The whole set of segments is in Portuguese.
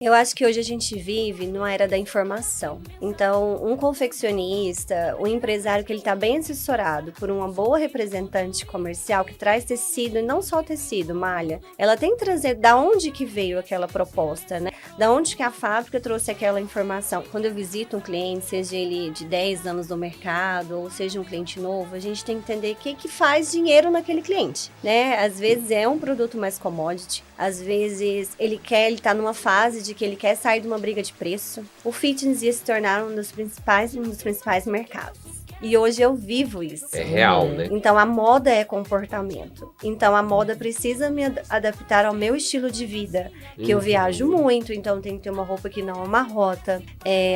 Eu acho que hoje a gente vive numa era da informação. Então, um confeccionista, um empresário que ele está bem assessorado por uma boa representante comercial que traz tecido, e não só tecido, malha, ela tem que trazer da onde que veio aquela proposta, né? Da onde que a fábrica trouxe aquela informação. Quando eu visito um cliente, seja ele de 10 anos no mercado, ou seja um cliente novo, a gente tem que entender o que faz dinheiro naquele cliente, né? Às vezes é um produto mais commodity, às vezes ele tá numa fase de que ele quer sair de uma briga de preço. O fitness ia se tornar um dos principais mercados. E hoje eu vivo isso. É real, né? Então a moda é comportamento. Então a moda precisa me adaptar ao meu estilo de vida. Que eu viajo muito, então tem que ter uma roupa que não amarrota.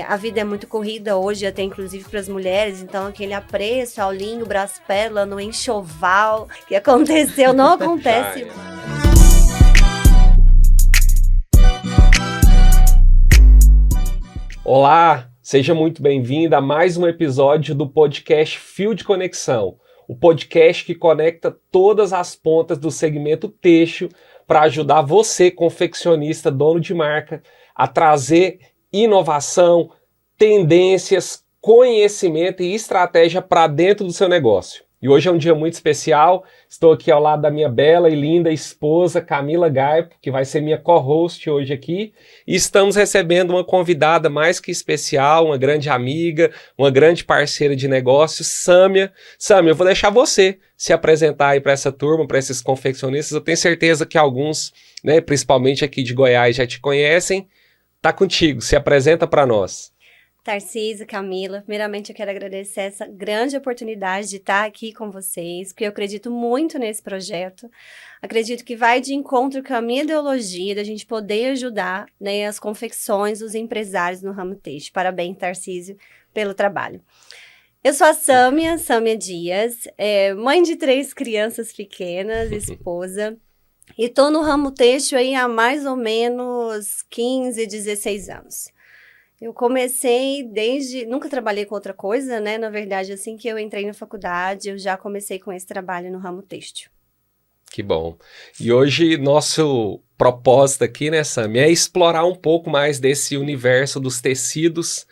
A vida é muito corrida hoje, até inclusive para as mulheres. Então aquele apreço ao linho, braço pérola, no enxoval que aconteceu, não acontece. Olá, seja muito bem-vindo a mais um episódio do podcast Fio de Conexão, o podcast que conecta todas as pontas do segmento têxtil para ajudar você, confeccionista, dono de marca, a trazer inovação, tendências, conhecimento e estratégia para dentro do seu negócio. E hoje é um dia muito especial, estou aqui ao lado da minha bela e linda esposa Camila Gaipo, que vai ser minha co-host hoje aqui, e estamos recebendo uma convidada mais que especial, uma grande amiga, uma grande parceira de negócios, Sâmia. Sâmia, eu vou deixar você se apresentar aí para essa turma, para esses confeccionistas. Eu tenho certeza que alguns, né, principalmente aqui de Goiás, já te conhecem. Tá contigo, se apresenta para nós. Tarcísio, Camila, primeiramente eu quero agradecer essa grande oportunidade de estar aqui com vocês, porque eu acredito muito nesse projeto, acredito que vai de encontro com a minha ideologia, da gente poder ajudar, né, as confecções, os empresários no ramo têxtil. Parabéns, Tarcísio, pelo trabalho. Eu sou a Sâmia Dias, mãe de 3 crianças pequenas, esposa, e tô no ramo têxtil aí há mais ou menos 15, 16 anos. Eu comecei nunca trabalhei com outra coisa, né? Na verdade, assim que eu entrei na faculdade, eu já comecei com esse trabalho no ramo têxtil. Que bom. E hoje nosso propósito aqui, né, Sâmia, é explorar um pouco mais desse universo dos tecidos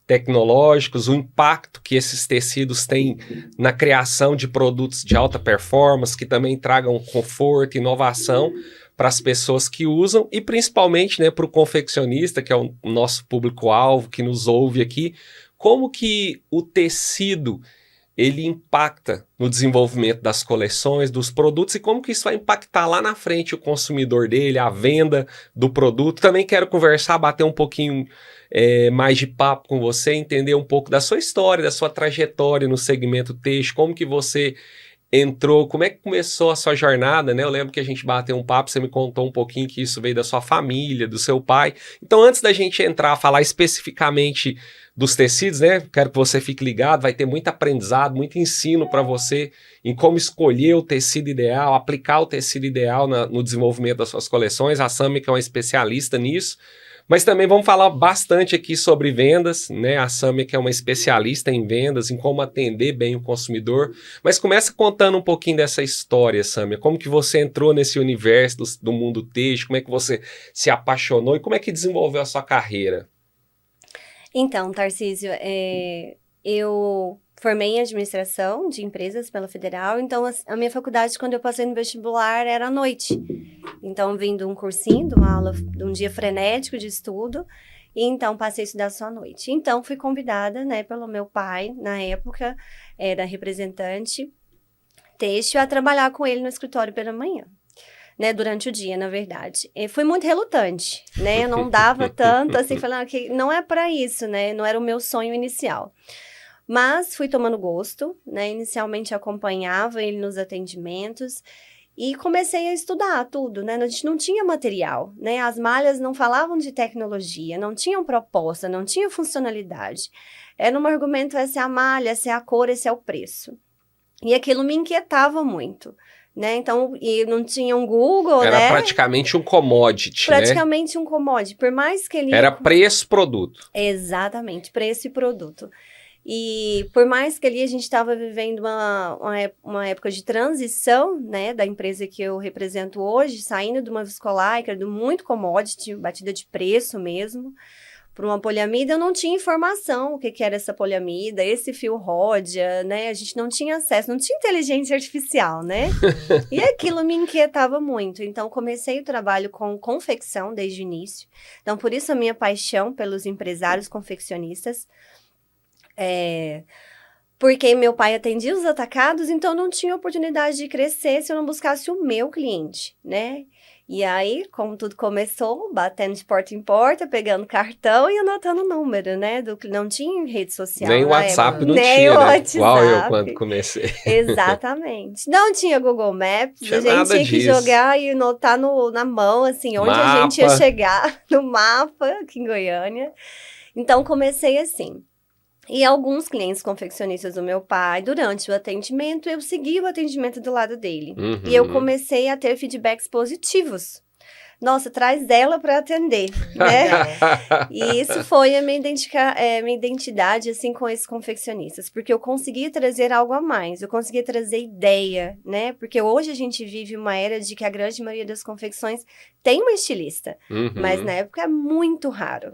tecnológicos, o impacto que esses tecidos têm na criação de produtos de alta performance, que também tragam conforto, inovação para as pessoas que usam e principalmente, né, para o confeccionista, que é o nosso público-alvo, que nos ouve aqui, como que o tecido ele impacta no desenvolvimento das coleções, dos produtos e como que isso vai impactar lá na frente o consumidor dele, a venda do produto. Também quero conversar, bater um pouquinho mais de papo com você, entender um pouco da sua história, da sua trajetória no segmento têxtil, como que você entrou, como é que começou a sua jornada, né? Eu lembro que a gente bateu um papo, você me contou um pouquinho que isso veio da sua família, do seu pai. Então, antes da gente entrar a falar especificamente dos tecidos, né? Quero que você fique ligado, vai ter muito aprendizado, muito ensino para você em como escolher o tecido ideal, aplicar o tecido ideal no desenvolvimento das suas coleções. A Sâmia, que é uma especialista nisso. Mas também vamos falar bastante aqui sobre vendas, né? A Sâmia, que é uma especialista em vendas, em como atender bem o consumidor. Mas começa contando um pouquinho dessa história, Sâmia. Como que você entrou nesse universo do mundo têxtil, como é que você se apaixonou e como é que desenvolveu a sua carreira? Então, Tarcísio, eu formei em administração de empresas pela Federal, então a minha faculdade, quando eu passei no vestibular, era à noite. Então, vim de um cursinho, de uma aula, de um dia frenético de estudo, e então passei a estudar só à noite. Então, fui convidada, né, pelo meu pai, na época, era representante têxtil, a trabalhar com ele no escritório pela manhã. Né, durante o dia, na verdade. E fui muito relutante, né, eu não dava tanto, assim, falando que não é para isso, né, não era o meu sonho inicial. Mas fui tomando gosto, né, inicialmente acompanhava ele nos atendimentos e comecei a estudar tudo, né, a gente não tinha material, né, as malhas não falavam de tecnologia, não tinham proposta, não tinha funcionalidade. Era um argumento, essa é a malha, essa é a cor, esse é o preço. E aquilo me inquietava muito. Né? Então, e não tinha um Google, Era né? praticamente um commodity, Praticamente um commodity, por mais que ele... Era preço-produto. Exatamente, preço e produto. E por mais que ali a gente estava vivendo uma época de transição, né, da empresa que eu represento hoje, saindo de uma viscolaicra, do muito commodity, batida de preço mesmo, para uma poliamida, eu não tinha informação o que era essa poliamida, esse fio Rhodia, né? A gente não tinha acesso, não tinha inteligência artificial, né? E aquilo me inquietava muito. Então, comecei o trabalho com confecção desde o início. Então, por isso a minha paixão pelos empresários confeccionistas. Porque meu pai atendia os atacados, então não tinha oportunidade de crescer se eu não buscasse o meu cliente, né? E aí, como tudo começou, batendo de porta em porta, pegando cartão e anotando o número, né? Não tinha rede social Nem o na WhatsApp época. não Nem tinha, o né? Igual eu quando WhatsApp. comecei. Exatamente. Não tinha Google Maps, Tinha a gente nada tinha que disso. jogar e anotar na mão, assim, onde a gente ia Mapa. chegar no mapa aqui em Goiânia. Então, comecei assim. E alguns clientes confeccionistas do meu pai, durante o atendimento, eu segui o atendimento do lado dele. E eu comecei a ter feedbacks positivos. Nossa, traz ela para atender, né? E isso foi a minha identidade, assim, com esses confeccionistas. Porque eu conseguia trazer algo a mais, eu conseguia trazer ideia, né? Porque hoje a gente vive uma era de que a grande maioria das confecções tem uma estilista. Mas na época é muito raro.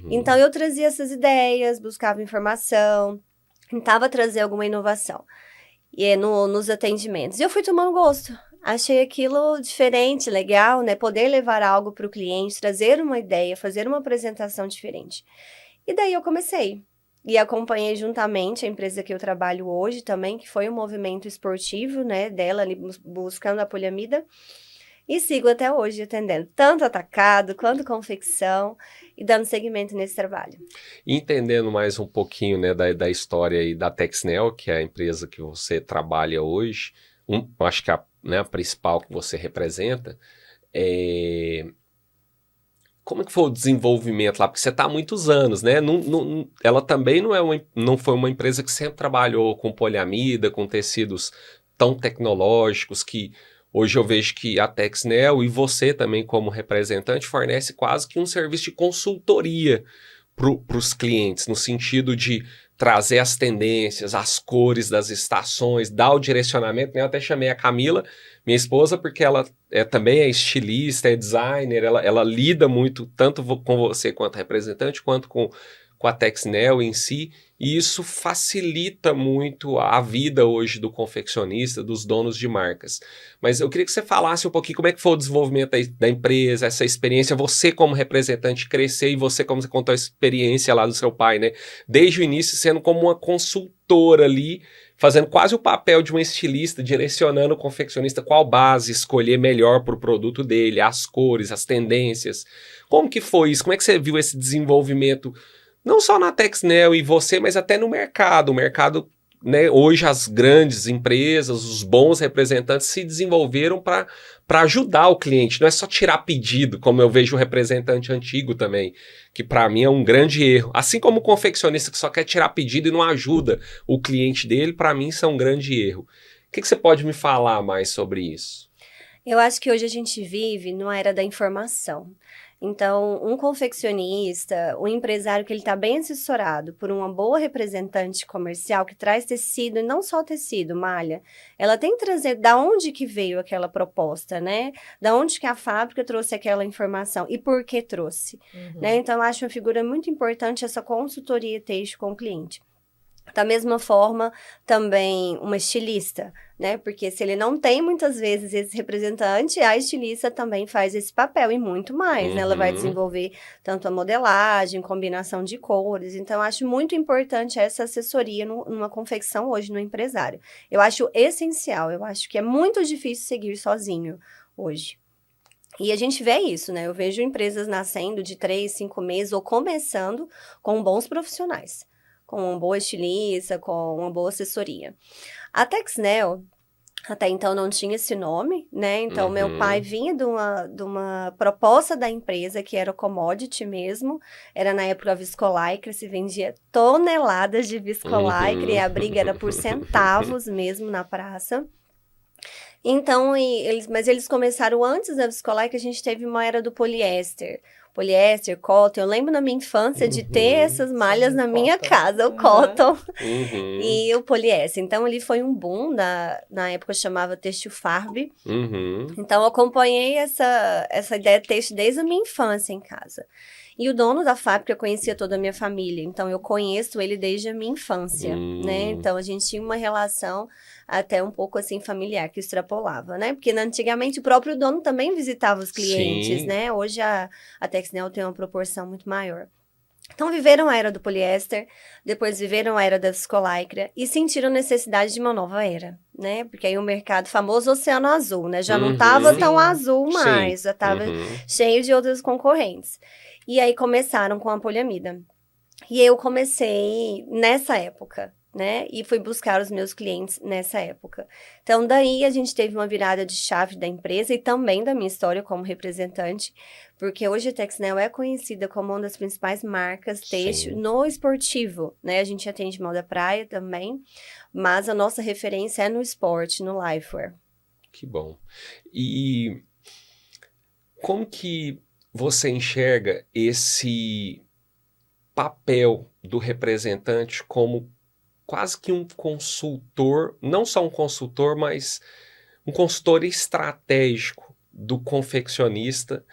Então, eu trazia essas ideias, buscava informação, tentava trazer alguma inovação nos atendimentos. E eu fui tomando gosto. Achei aquilo diferente, legal, né? Poder levar algo para o cliente, trazer uma ideia, fazer uma apresentação diferente. E daí eu comecei. E acompanhei juntamente a empresa que eu trabalho hoje também, que foi um movimento esportivo, né? Dela ali buscando a poliamida. E sigo até hoje atendendo tanto atacado quanto confecção e dando seguimento nesse trabalho. Entendendo mais um pouquinho, né, da história aí da Texnel, que é a empresa que você trabalha hoje, acho que a principal que você representa, como é que foi o desenvolvimento lá? Porque você está há muitos anos, né? Ela também não foi uma empresa que sempre trabalhou com poliamida, com tecidos tão tecnológicos que hoje eu vejo que a Texnel e você também como representante fornece quase que um serviço de consultoria para os clientes, no sentido de trazer as tendências, as cores das estações, dar o direcionamento, né? Eu até chamei a Camila, minha esposa, porque ela também é estilista, é designer, ela lida muito, tanto com você quanto representante, quanto com a Texnel em si, e isso facilita muito a vida hoje do confeccionista, dos donos de marcas. Mas eu queria que você falasse um pouquinho como é que foi o desenvolvimento da empresa, essa experiência, você como representante crescer e você, como você contou a experiência lá do seu pai, né? Desde o início sendo como uma consultora ali, fazendo quase o papel de um estilista, direcionando o confeccionista qual base escolher melhor para o produto dele, as cores, as tendências. Como que foi isso? Como é que você viu esse desenvolvimento, não só na Texnel e você, mas até no mercado? O mercado, né, hoje as grandes empresas, os bons representantes se desenvolveram para ajudar o cliente, não é só tirar pedido, como eu vejo o representante antigo também, que para mim é um grande erro. Assim como o confeccionista que só quer tirar pedido e não ajuda o cliente dele, para mim isso é um grande erro. O que você pode me falar mais sobre isso? Eu acho que hoje a gente vive numa era da informação. Então, um confeccionista, um empresário que ele está bem assessorado por uma boa representante comercial que traz tecido, e não só tecido, malha, ela tem que trazer da onde que veio aquela proposta, né? Da onde que a fábrica trouxe aquela informação e por que trouxe, né? Então, eu acho uma figura muito importante essa consultoria texto com o cliente. Da mesma forma, também uma estilista, né? Porque se ele não tem, muitas vezes, esse representante, a estilista também faz esse papel e muito mais, né? Ela vai desenvolver tanto a modelagem, combinação de cores. Então, eu acho muito importante essa assessoria numa confecção hoje no empresário. Eu acho essencial, eu acho que é muito difícil seguir sozinho hoje. E a gente vê isso, né? Eu vejo empresas nascendo de 3, 5 meses ou começando com bons profissionais, com uma boa estilista, com uma boa assessoria. A Texnel, até então, não tinha esse nome, né? Então, meu pai vinha de uma proposta da empresa, que era commodity mesmo. Era, na época, a viscolaicra, se vendia toneladas de viscolaicra, e a briga era por centavos mesmo na praça. Então, mas eles começaram antes da viscolaicra, a gente teve uma era do poliéster. poliéster, cotton. Eu lembro na minha infância de ter essas malhas Sim, na minha cotton. casa, o cotton Uhum. e o poliéster. Então, ali foi um boom, na época chamava Têxtil Farb. Uhum. Então, eu acompanhei essa ideia de têxtil desde a minha infância em casa. E o dono da fábrica eu conhecia toda a minha família, então eu conheço ele desde a minha infância, né? Então a gente tinha uma relação até um pouco assim familiar, que extrapolava, né? Porque antigamente o próprio dono também visitava os clientes, Sim. né? Hoje a Texnel tem uma proporção muito maior. Então viveram a era do poliéster, depois viveram a era da viscolaicra e sentiram necessidade de uma nova era, né? Porque aí o mercado famoso Oceano Azul, né? Já não estava Uhum. tão Sim. azul Sim. mais, já estava Uhum. cheio de outros concorrentes. E aí começaram com a poliamida. E eu comecei nessa época, né? E fui buscar os meus clientes nessa época. Então, daí a gente teve uma virada de chave da empresa e também da minha história como representante, porque hoje a Texnel é conhecida como uma das principais marcas têxtil Sim. no esportivo, né? A gente atende moda praia também, mas a nossa referência é no esporte, no lifewear. Que bom. E como que você enxerga esse papel do representante como quase que um consultor, não só um consultor, mas um consultor estratégico do confeccionista?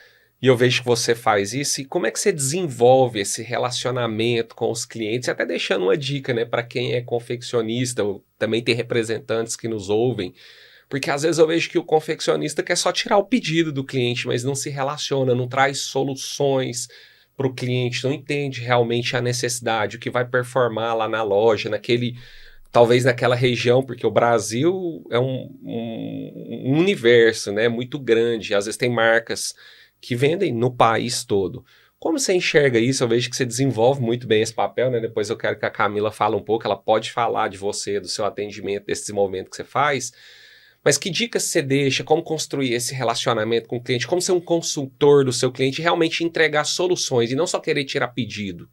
E eu vejo que você faz isso. E como é que você desenvolve esse relacionamento com os clientes? Até deixando uma dica, né, para quem é confeccionista, ou também tem representantes que nos ouvem. Porque às vezes eu vejo que o confeccionista quer só tirar o pedido do cliente, mas não se relaciona, não traz soluções para o cliente, não entende realmente a necessidade, o que vai performar lá na loja, talvez naquela região, porque o Brasil é um universo, né, muito grande. Às vezes tem marcas que vendem no país todo. Como você enxerga isso? Eu vejo que você desenvolve muito bem esse papel, né? Depois eu quero que a Camila fale um pouco, ela pode falar de você, do seu atendimento, desse desenvolvimento que você faz. Mas que dicas você deixa? Como construir esse relacionamento com o cliente? Como ser um consultor do seu cliente e realmente entregar soluções e não só querer tirar pedido?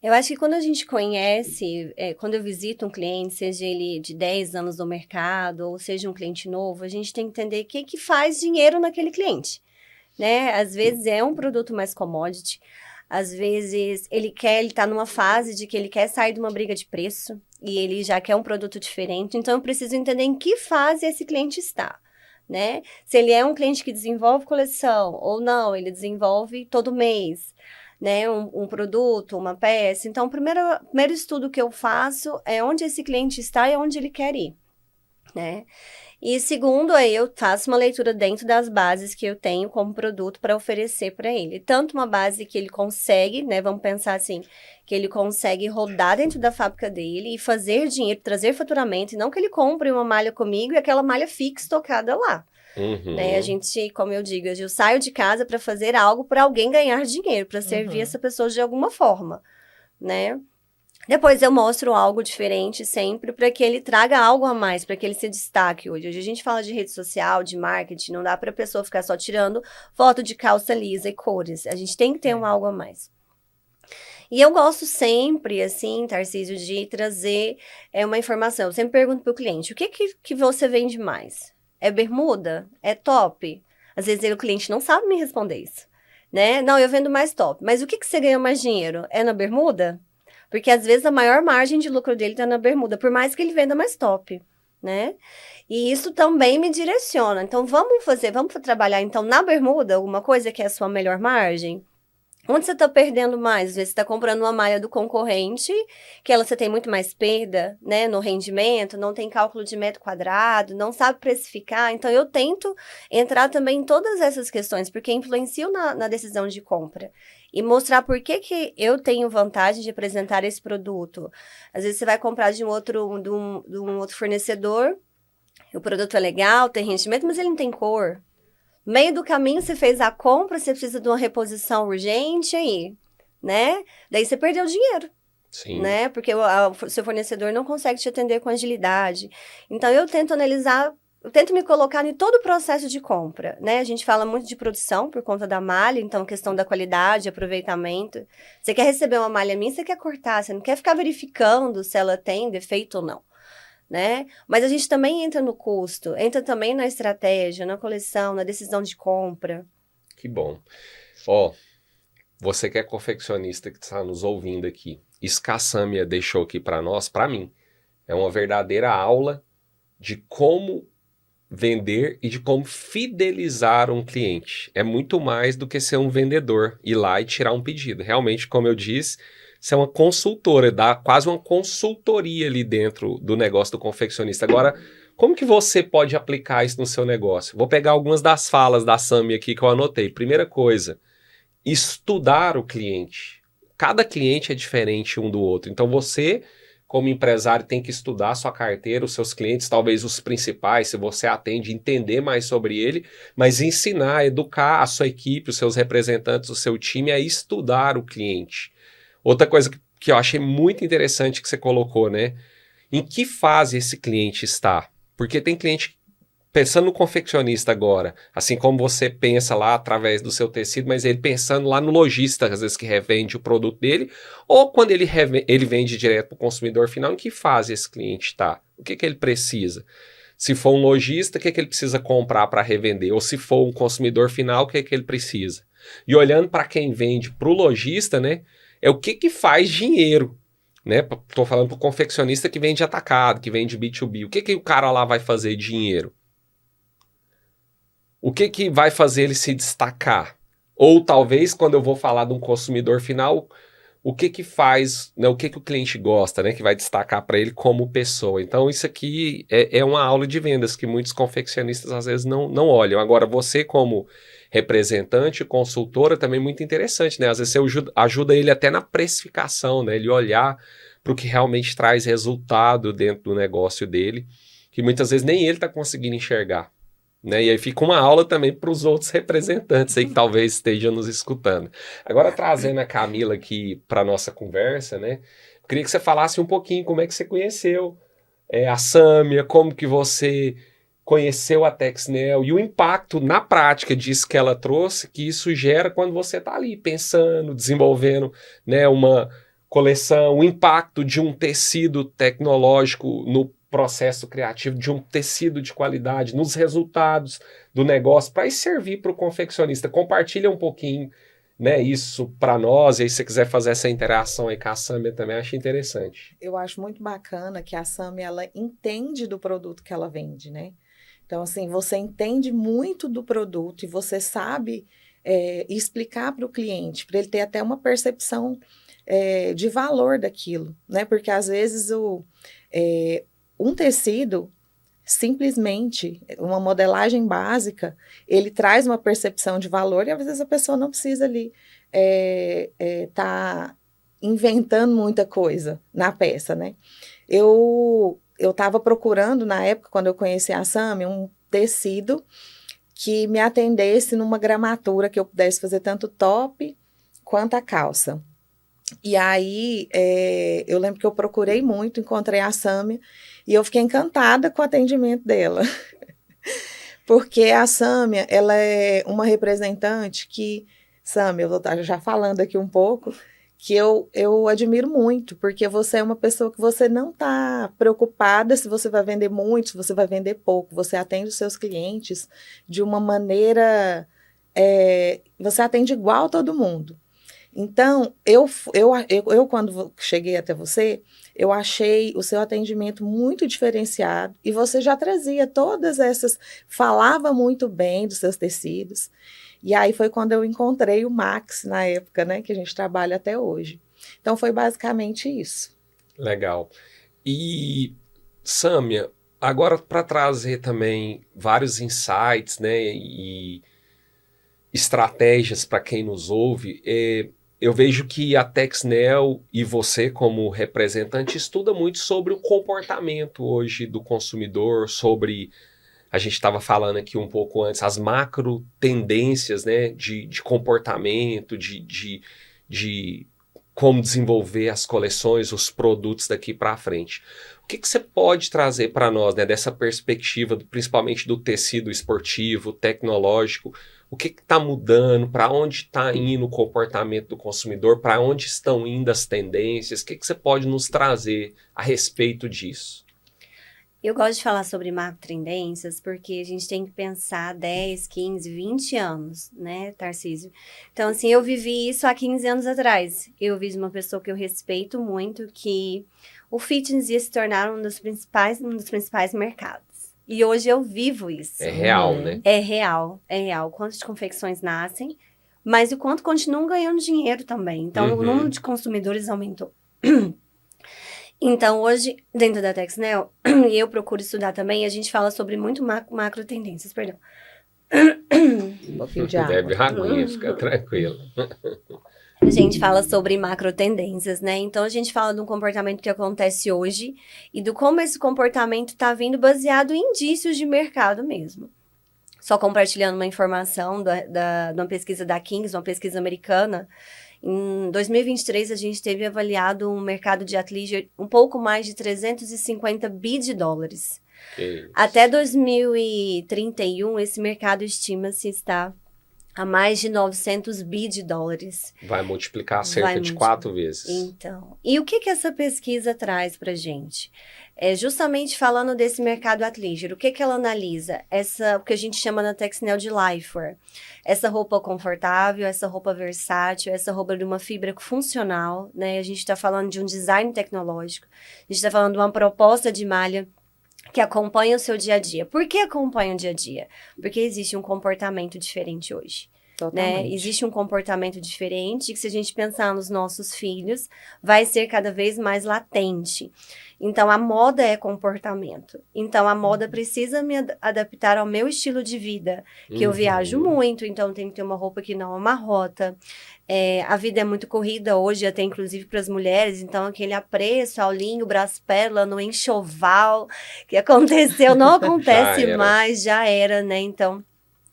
Eu acho que quando a gente conhece, quando eu visito um cliente, seja ele de 10 anos no mercado, ou seja um cliente novo, a gente tem que entender o que faz dinheiro naquele cliente, né? Às vezes é um produto mais commodity, às vezes ele está numa fase de que ele quer sair de uma briga de preço, e ele já quer um produto diferente, então eu preciso entender em que fase esse cliente está, né? Se ele é um cliente que desenvolve coleção, ou não, ele desenvolve todo mês, né, um produto, uma peça. Então, o primeiro estudo que eu faço é onde esse cliente está e onde ele quer ir, né? E segundo, aí eu faço uma leitura dentro das bases que eu tenho como produto para oferecer para ele. Tanto uma base que ele consegue, né, vamos pensar assim, que ele consegue rodar dentro da fábrica dele e fazer dinheiro, trazer faturamento, e não que ele compre uma malha comigo e aquela malha fique estocada lá. Né? A Uhum. gente, como eu digo, eu saio de casa para fazer algo para alguém ganhar dinheiro, para servir essa pessoa de alguma forma, né? Depois eu mostro algo diferente sempre para que ele traga algo a mais, para que ele se destaque hoje. Hoje a gente fala de rede social, de marketing, não dá para a pessoa ficar só tirando foto de calça lisa e cores. A gente tem que ter um algo a mais. E eu gosto sempre, assim, Tarcísio, de trazer uma informação. Eu sempre pergunto para o cliente, o que você vende mais? É bermuda? É top? Às vezes o cliente não sabe me responder isso, né? Não, eu vendo mais top. Mas o que você ganha mais dinheiro? É na bermuda? Porque às vezes a maior margem de lucro dele está na bermuda, por mais que ele venda mais top, né? E isso também me direciona. Então vamos trabalhar então na bermuda, alguma coisa que é a sua melhor margem? Onde você está perdendo mais? Às vezes você está comprando uma malha do concorrente, que você tem muito mais perda, né, no rendimento, não tem cálculo de metro quadrado, não sabe precificar. Então, eu tento entrar também em todas essas questões, porque influenciam na decisão de compra. E mostrar por que eu tenho vantagem de apresentar esse produto. Às vezes você vai comprar de um outro fornecedor, o produto é legal, tem rendimento, mas ele não tem cor. No meio do caminho, você fez a compra, você precisa de uma reposição urgente aí, né? Daí você perdeu dinheiro, Sim. né? Porque o seu fornecedor não consegue te atender com agilidade. Então, eu tento analisar, eu tento me colocar em todo o processo de compra, né? A gente fala muito de produção por conta da malha, então, questão da qualidade, aproveitamento. Você quer receber uma malha minha, você quer cortar, você não quer ficar verificando se ela tem defeito ou não. Né? Mas a gente também entra no custo, entra também na estratégia, na coleção, na decisão de compra. Que bom. Ó, você que é confeccionista que está nos ouvindo aqui, isso que a Sâmia deixou aqui para nós, para mim, é uma verdadeira aula de como vender e de como fidelizar um cliente. É muito mais do que ser um vendedor, ir lá e tirar um pedido. Realmente, como eu disse, você é uma consultora, dá quase uma consultoria ali dentro do negócio do confeccionista. Agora, como que você pode aplicar isso no seu negócio? Vou pegar algumas das falas da Sami aqui que eu anotei. Primeira coisa, estudar o cliente. Cada cliente é diferente um do outro. Então você, como empresário, tem que estudar a sua carteira, os seus clientes, talvez os principais, se você atende, entender mais sobre ele, mas ensinar, educar a sua equipe, os seus representantes, o seu time a estudar o cliente. Outra coisa que eu achei muito interessante que você colocou, né? Em que fase esse cliente está? Porque tem cliente pensando no confeccionista agora, assim como você pensa lá através do seu tecido, mas ele pensando lá no lojista, às vezes que revende o produto dele, ou quando ele vende direto para o consumidor final, em que fase esse cliente está? O que ele precisa? Se for um lojista, o que ele precisa comprar para revender? Ou se for um consumidor final, o que ele precisa? E olhando para quem vende para o lojista, né, é o que faz dinheiro. Né? Estou falando para o confeccionista que vende atacado, que vende B2B. O que o cara lá vai fazer dinheiro? O que vai fazer ele se destacar? Ou talvez, quando eu vou falar de um consumidor final, o que faz, né, o que o cliente gosta, né, que vai destacar para ele como pessoa. Então, isso aqui é uma aula de vendas que muitos confeccionistas às vezes não olham. Agora, você como representante, consultora, também é muito interessante, né? Às vezes você ajuda ele até na precificação, né? Ele olhar para o que realmente traz resultado dentro do negócio dele, que muitas vezes nem ele está conseguindo enxergar. Né? E aí fica uma aula também para os outros representantes aí que talvez estejam nos escutando. Agora, trazendo a Camila aqui para a nossa conversa, né? Eu queria que você falasse um pouquinho como é que você conheceu a Sâmia, como que você conheceu a Texnel e o impacto na prática disso que ela trouxe, que isso gera quando você está ali pensando, desenvolvendo, né, uma coleção, o impacto de um tecido tecnológico no processo criativo, de um tecido de qualidade, nos resultados do negócio, para servir para o confeccionista. Compartilha um pouquinho, né, isso para nós, e aí se você quiser fazer essa interação aí com a Sâmia também, acho interessante. Eu acho muito bacana que a Sâmia, ela entende do produto que ela vende, né? Então, assim, você entende muito do produto e você sabe explicar para o cliente, para ele ter até uma percepção de valor daquilo, né? Porque às vezes um tecido, simplesmente, uma modelagem básica, ele traz uma percepção de valor e às vezes a pessoa não precisa ali tá inventando muita coisa na peça, né? Eu estava procurando, na época, quando eu conheci a Sâmia, um tecido que me atendesse numa gramatura que eu pudesse fazer tanto top quanto a calça. E aí, eu lembro que eu procurei muito, encontrei a Sâmia, e eu fiquei encantada com o atendimento dela. Porque a Sâmia, ela é uma representante que, Sâmia, eu vou estar já falando aqui um pouco, que eu admiro muito, porque você é uma pessoa que você não está preocupada se você vai vender muito, se você vai vender pouco. Você atende os seus clientes de uma maneira... você atende igual a todo mundo. Então, eu quando cheguei até você, eu achei o seu atendimento muito diferenciado e você já trazia todas essas... Falava muito bem dos seus tecidos. E aí foi quando eu encontrei o Max, na época, né, que a gente trabalha até hoje. Então, foi basicamente isso. Legal. E, Sâmia, agora para trazer também vários insights, né, e estratégias para quem nos ouve, eu vejo que a Texnel e você como representante estuda muito sobre o comportamento hoje do consumidor, sobre... A gente estava falando aqui um pouco antes, as macro tendências, né, de comportamento, de como desenvolver as coleções, os produtos daqui para frente. O que você pode trazer para nós, né, dessa perspectiva, principalmente do tecido esportivo, tecnológico? O que está mudando? Para onde está indo o comportamento do consumidor? Para onde estão indo as tendências? O que você pode nos trazer a respeito disso? Eu gosto de falar sobre macro-tendências porque a gente tem que pensar 10, 15, 20 anos, né, Tarcísio? Então, assim, eu vivi isso há 15 anos atrás. Eu vi de uma pessoa que eu respeito muito que o fitness ia se tornar um dos principais mercados. E hoje eu vivo isso. É real, né? É real, é real. Quantas confecções nascem, mas o quanto continuam ganhando dinheiro também. Então, o número de consumidores aumentou. Então, hoje, dentro da Texnel, e eu procuro estudar também, a gente fala sobre muito macro tendências, perdão. Um pouquinho de água. Bebe aguinha, fica tranquilo. A gente fala sobre macro tendências, né? Então, a gente fala de um comportamento que acontece hoje e do como esse comportamento está vindo baseado em indícios de mercado mesmo. Só compartilhando uma informação de uma pesquisa da Kings, uma pesquisa americana. Em 2023, a gente teve avaliado um mercado de athleisure um pouco mais de 350 bi de dólares. Até 2031, esse mercado estima-se estar a mais de 900 bi de dólares. Vai multiplicar cerca de 4 vezes. Então, e o que essa pesquisa traz para a gente? É justamente falando desse mercado athleisure, o que ela analisa? O que a gente chama na Texnel de lifewear. Essa roupa confortável, essa roupa versátil, essa roupa de uma fibra funcional, né? A gente está falando de um design tecnológico, a gente está falando de uma proposta de malha que acompanha o seu dia a dia. Por que acompanha o dia a dia? Porque existe um comportamento diferente hoje. Né? Existe um comportamento diferente que, se a gente pensar nos nossos filhos, vai ser cada vez mais latente. Então, a moda é comportamento. Então, a moda precisa me adaptar ao meu estilo de vida, que eu viajo muito, então tem que ter uma roupa que não amarrota. A vida é muito corrida hoje, até inclusive para as mulheres, então aquele apreço ao linho, braço pérola, no enxoval que aconteceu, não acontece mais, já era, né? Então,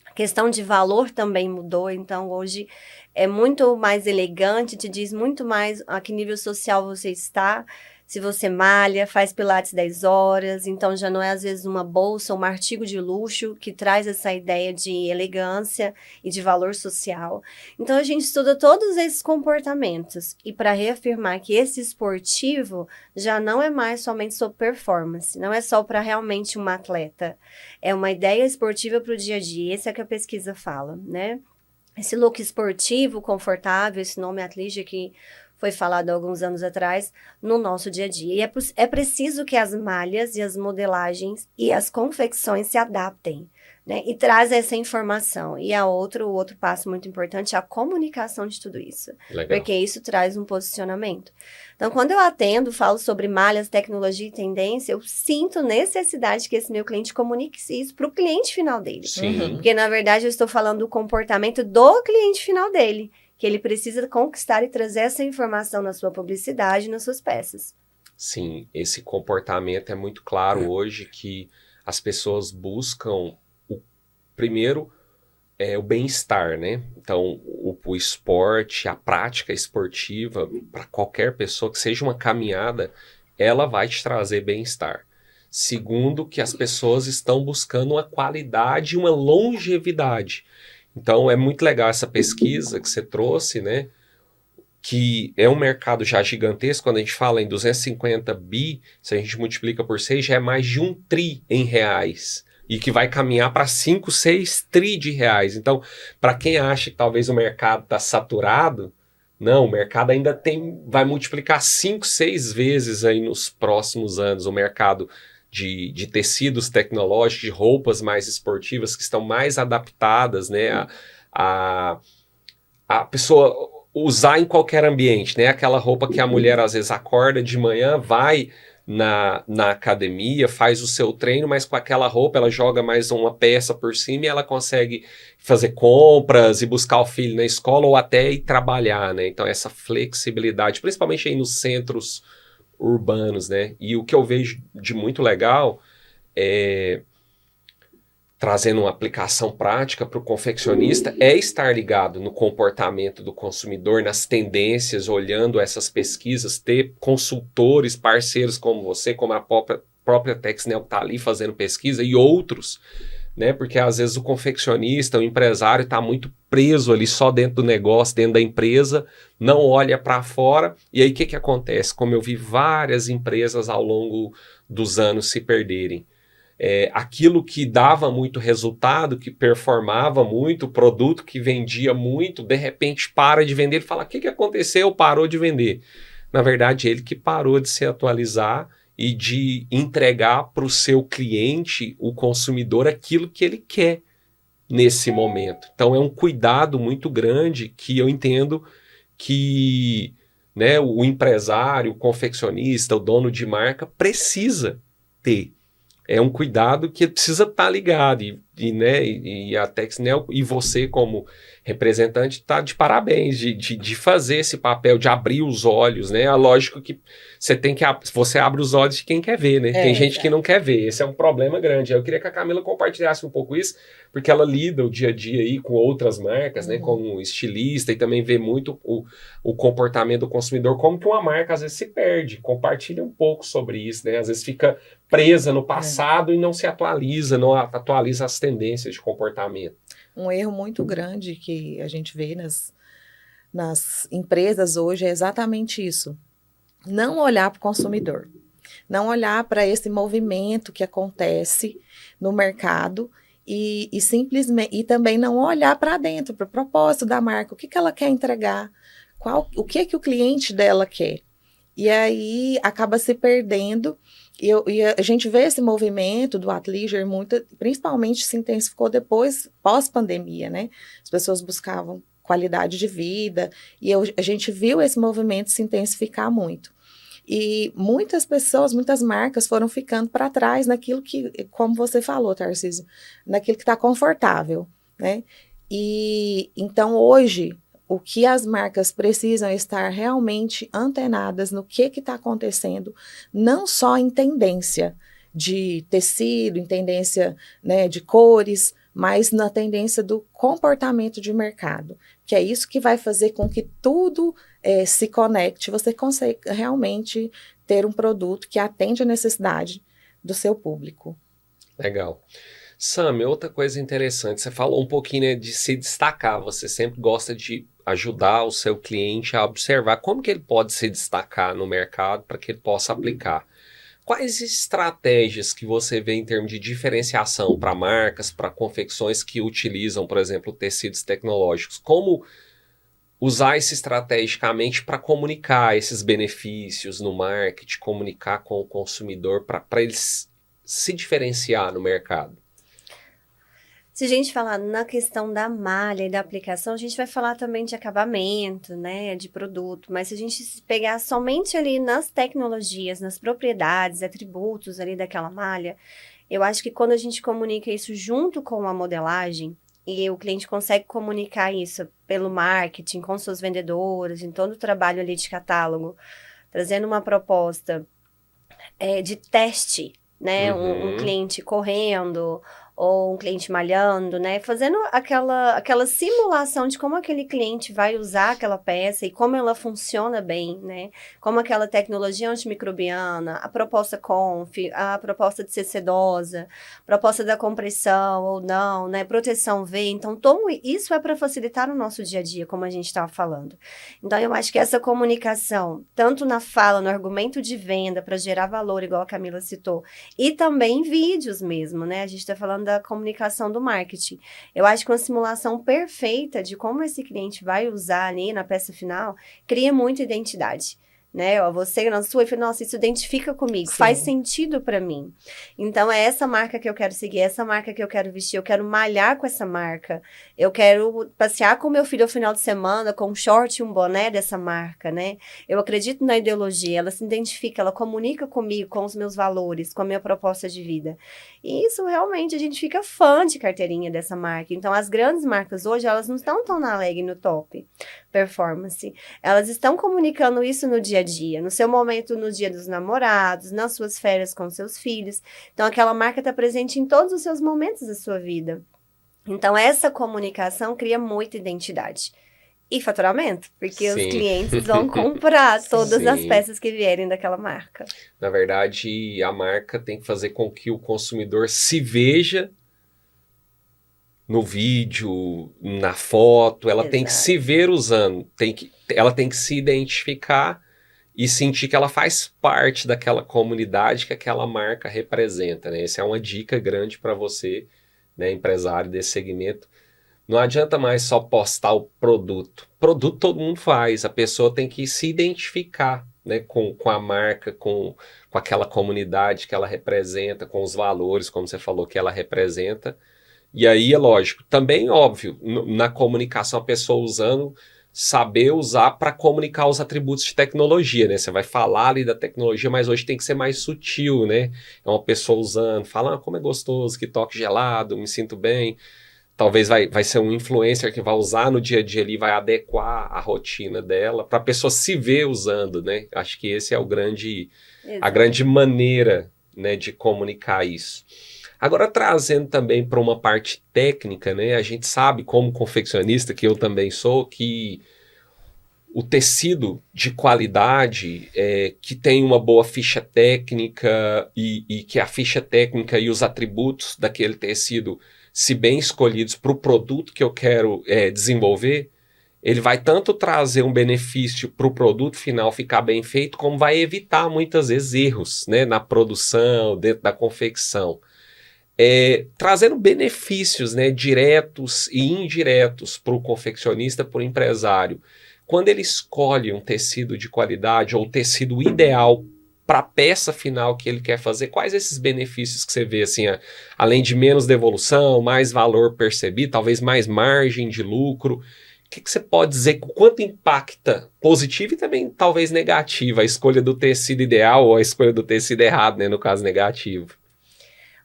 a questão de valor também mudou, então hoje é muito mais elegante, te diz muito mais a que nível social você está. Se você malha, faz pilates 10 horas, então já não é às vezes uma bolsa, um artigo de luxo que traz essa ideia de elegância e de valor social. Então a gente estuda todos esses comportamentos e para reafirmar que esse esportivo já não é mais somente sobre performance, não é só para realmente uma atleta, é uma ideia esportiva para o dia a dia, esse é que a pesquisa fala, né? Esse look esportivo, confortável, esse nome athleisure que foi falado há alguns anos atrás, no nosso dia a dia. E é preciso que as malhas e as modelagens e as confecções se adaptem, né? E traz essa informação. E o outro passo muito importante é a comunicação de tudo isso. Legal. Porque isso traz um posicionamento. Então, quando eu atendo, falo sobre malhas, tecnologia e tendência, eu sinto necessidade que esse meu cliente comunique isso para o cliente final dele. Sim. Porque, na verdade, eu estou falando do comportamento do cliente final dele, que ele precisa conquistar e trazer essa informação na sua publicidade, nas suas peças. Sim, esse comportamento é muito claro hoje que as pessoas buscam, primeiro, o bem-estar, né? Então, o esporte, a prática esportiva, para qualquer pessoa, que seja uma caminhada, ela vai te trazer bem-estar. Segundo, que as pessoas estão buscando uma qualidade e uma longevidade. Então, é muito legal essa pesquisa que você trouxe, né? Que é um mercado já gigantesco. Quando a gente fala em 250 bi, se a gente multiplica por 6, já é mais de 1 tri em reais. E que vai caminhar para 5, 6 tri de reais. Então, para quem acha que talvez o mercado está saturado, não, o mercado ainda vai multiplicar 5, 6 vezes aí nos próximos anos. O mercado de tecidos tecnológicos, de roupas mais esportivas que estão mais adaptadas, né, a pessoa usar em qualquer ambiente, né, aquela roupa que a mulher às vezes acorda de manhã, vai na academia, faz o seu treino, mas com aquela roupa ela joga mais uma peça por cima e ela consegue fazer compras e buscar o filho na escola ou até ir trabalhar, né, então essa flexibilidade, principalmente aí nos centros urbanos, né? E o que eu vejo de muito legal é, trazendo uma aplicação prática para o confeccionista, é estar ligado no comportamento do consumidor, nas tendências, olhando essas pesquisas, ter consultores, parceiros como você, como a própria Texnel que está ali fazendo pesquisa, e outros, né? Porque às vezes o confeccionista, o empresário está muito preso ali só dentro do negócio, dentro da empresa, não olha para fora. E aí o que que acontece? Como eu vi várias empresas ao longo dos anos se perderem. Aquilo que dava muito resultado, que performava muito, o produto que vendia muito, de repente para de vender. Ele fala, o que que aconteceu? Parou de vender. Na verdade, ele que parou de se atualizar e de entregar para o seu cliente, o consumidor, aquilo que ele quer nesse momento. Então é um cuidado muito grande que eu entendo que, né, o empresário, o confeccionista, o dono de marca precisa ter. É um cuidado que precisa estar ligado né, e a Texnel e você como representante está de parabéns de fazer esse papel, de abrir os olhos, né? Lógico que você abre os olhos de quem quer ver, né? Tem gente que não quer ver, esse é um problema grande. Eu queria que a Camila compartilhasse um pouco isso, porque ela lida o dia a dia aí com outras marcas, né? Como estilista e também vê muito o comportamento do consumidor, como que uma marca às vezes se perde. Compartilha um pouco sobre isso, né? Às vezes fica presa no passado e não se atualiza, não atualiza as tendências de comportamento. Um erro muito grande que a gente vê nas empresas hoje é exatamente isso. Não olhar para o consumidor. Não olhar para esse movimento que acontece no mercado e simplesmente e também não olhar para dentro, para o propósito da marca, o que ela quer entregar, o que o cliente dela quer. E aí acaba se perdendo. E a gente vê esse movimento do athleisure principalmente se intensificou depois, pós-pandemia, né? As pessoas buscavam qualidade de vida e a gente viu esse movimento se intensificar muito. E muitas pessoas, muitas marcas foram ficando para trás naquilo que, como você falou, Tarcísio, naquilo que está confortável, né? E então hoje o que as marcas precisam estar realmente antenadas no que está acontecendo, não só em tendência de tecido, em tendência, né, de cores, mas na tendência do comportamento de mercado, que é isso que vai fazer com que tudo se conecte, você consegue realmente ter um produto que atende a necessidade do seu público. Legal. Sam, outra coisa interessante, você falou um pouquinho, né, de se destacar, você sempre gosta de ajudar o seu cliente a observar como que ele pode se destacar no mercado para que ele possa aplicar. Quais estratégias que você vê em termos de diferenciação para marcas, para confecções que utilizam, por exemplo, tecidos tecnológicos? Como usar isso estrategicamente para comunicar esses benefícios no marketing, comunicar com o consumidor para ele se diferenciar no mercado? Se a gente falar na questão da malha e da aplicação, a gente vai falar também de acabamento, né, de produto, mas se a gente pegar somente ali nas tecnologias, nas propriedades, atributos ali daquela malha, eu acho que quando a gente comunica isso junto com a modelagem, e o cliente consegue comunicar isso pelo marketing, com seus vendedores, em todo o trabalho ali de catálogo, trazendo uma proposta de teste, né, um cliente correndo, ou um cliente malhando, né? Fazendo aquela simulação de como aquele cliente vai usar aquela peça e como ela funciona bem, né? Como aquela tecnologia antimicrobiana, a proposta Conf, a proposta de ser sedosa, proposta da compressão ou não, né? Proteção V. Então, isso é para facilitar o nosso dia a dia, como a gente estava falando. Então, eu acho que essa comunicação, tanto na fala, no argumento de venda, para gerar valor, igual a Camila citou, e também em vídeos mesmo, né? A gente está falando da comunicação do marketing. Eu acho que uma simulação perfeita de como esse cliente vai usar ali na peça final cria muita identidade. Né? Você na sua e fala, nossa, isso identifica comigo, Sim. faz sentido para mim. Então, é essa marca que eu quero seguir, essa marca que eu quero vestir, eu quero malhar com essa marca, eu quero passear com meu filho ao final de semana com um short e um boné dessa marca, né? Eu acredito na ideologia, ela se identifica, ela comunica comigo, com os meus valores, com a minha proposta de vida. E isso, realmente, a gente fica fã de carteirinha dessa marca. Então, as grandes marcas hoje, elas não estão tão na leg no top performance. Elas estão comunicando isso no dia a dia, no seu momento, no dia dos namorados, nas suas férias com seus filhos. Então, aquela marca está presente em todos os seus momentos da sua vida. Então, essa comunicação cria muita identidade. E faturamento, porque os clientes vão comprar todas as peças que vierem daquela marca. Na verdade, a marca tem que fazer com que o consumidor se veja no vídeo, na foto, ela tem que Exato. se ver usando, ela tem que se identificar e sentir que ela faz parte daquela comunidade que aquela marca representa, né? Essa é uma dica grande para você, né, empresário desse segmento. Não adianta mais só postar o produto. Produto todo mundo faz, a pessoa tem que se identificar, né, com a marca, com aquela comunidade que ela representa, com os valores, como você falou, que ela representa. E aí é lógico, também óbvio, na comunicação a pessoa usando, saber usar para comunicar os atributos de tecnologia, né? Você vai falar ali da tecnologia, mas hoje tem que ser mais sutil, né? É uma pessoa usando, falando como é gostoso, que toque gelado, me sinto bem. Talvez vai ser um influencer que vai usar no dia a dia ali, vai adequar a rotina dela para a pessoa se ver usando, né? Acho que esse é a grande maneira, né, de comunicar isso. Agora, trazendo também para uma parte técnica, né? A gente sabe, como confeccionista, que eu também sou, que o tecido de qualidade, que tem uma boa ficha técnica e que a ficha técnica e os atributos daquele tecido, se bem escolhidos para o produto que eu quero desenvolver, ele vai tanto trazer um benefício para o produto final ficar bem feito, como vai evitar muitas vezes erros, né, na produção, dentro da confecção. Trazendo benefícios, né, diretos e indiretos para o confeccionista, para o empresário. Quando ele escolhe um tecido de qualidade ou o tecido ideal para a peça final que ele quer fazer, quais esses benefícios que você vê, assim, além de menos devolução, mais valor percebido, talvez mais margem de lucro? O que você pode dizer, quanto impacta positivo e também talvez negativo a escolha do tecido ideal ou a escolha do tecido errado, né, no caso negativo?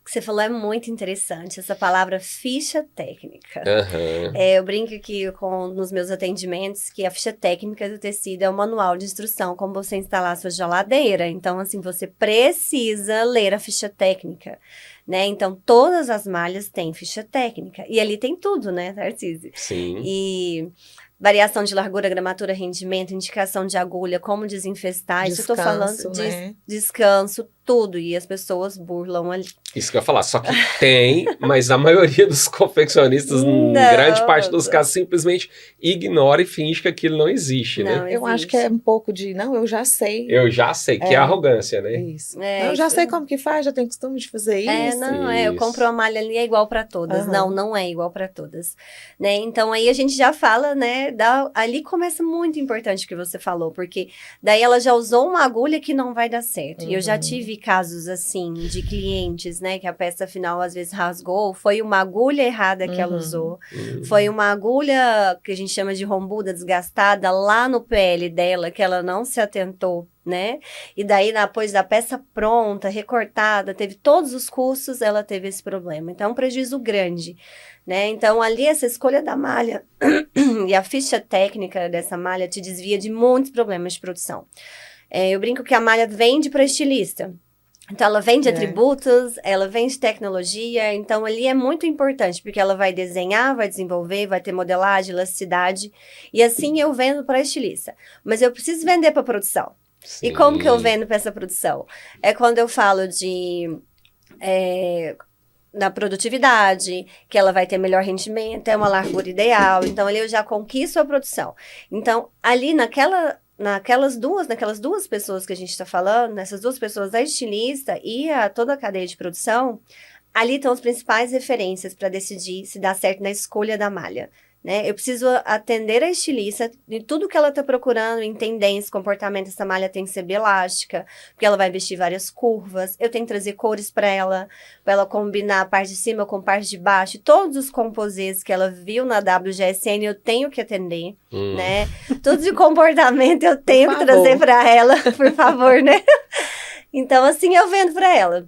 O que você falou é muito interessante, essa palavra ficha técnica. Uhum. Eu brinco aqui nos meus atendimentos que a ficha técnica do tecido é o manual de instrução, como você instalar a sua geladeira. Então, assim, você precisa ler a ficha técnica, né? Então, todas as malhas têm ficha técnica. E ali tem tudo, né, Tarcísio? Sim. E variação de largura, gramatura, rendimento, indicação de agulha, como desinfestar. Isso eu tô falando de descanso, tudo. E as pessoas burlam ali. Isso que eu ia falar, só que tem, mas a maioria dos confeccionistas, em grande parte dos casos, simplesmente ignora e finge que aquilo não existe, né? Não eu acho que é um pouco de, não, eu já sei. Eu já sei, que é arrogância, né? Isso. Não, eu já sei como que faz, já tenho costume de fazer isso. Eu compro uma malha ali, é igual para todas. Uhum. Não é igual para todas. Né? Então, aí a gente já fala, né, ali começa muito importante o que você falou, porque daí ela já usou uma agulha que não vai dar certo. E eu já tive casos, assim, de clientes, né, que a peça final às vezes rasgou, foi uma agulha errada que ela usou, foi uma agulha que a gente chama de rombuda desgastada lá no PL dela, que ela não se atentou, né, e daí depois da peça pronta, recortada, teve todos os custos, ela teve esse problema, então é um prejuízo grande, né, então ali essa escolha da malha e a ficha técnica dessa malha te desvia de muitos problemas de produção. Eu brinco que a malha vende para estilista. Então, ela vende atributos, ela vende tecnologia, então ali é muito importante, porque ela vai desenhar, vai desenvolver, vai ter modelagem, elasticidade, e assim eu vendo para estilista. Mas eu preciso vender para produção. Sim. E como que eu vendo para essa produção? É quando eu falo da produtividade, que ela vai ter melhor rendimento, é uma largura ideal, então ali eu já conquisto a produção. Então, ali naquelas duas pessoas que a gente está falando, nessas duas pessoas, a estilista e toda a cadeia de produção, ali estão as principais referências para decidir se dá certo na escolha da malha, né? Eu preciso atender a estilista de tudo que ela está procurando, em tendência, comportamento. Essa malha tem que ser bielástica, porque ela vai vestir várias curvas. Eu tenho que trazer cores para ela combinar a parte de cima com a parte de baixo. Todos os composites que ela viu na WGSN eu tenho que atender, né? Tudo de comportamento eu tenho que trazer para ela, por favor, né? Então, assim, eu vendo para ela.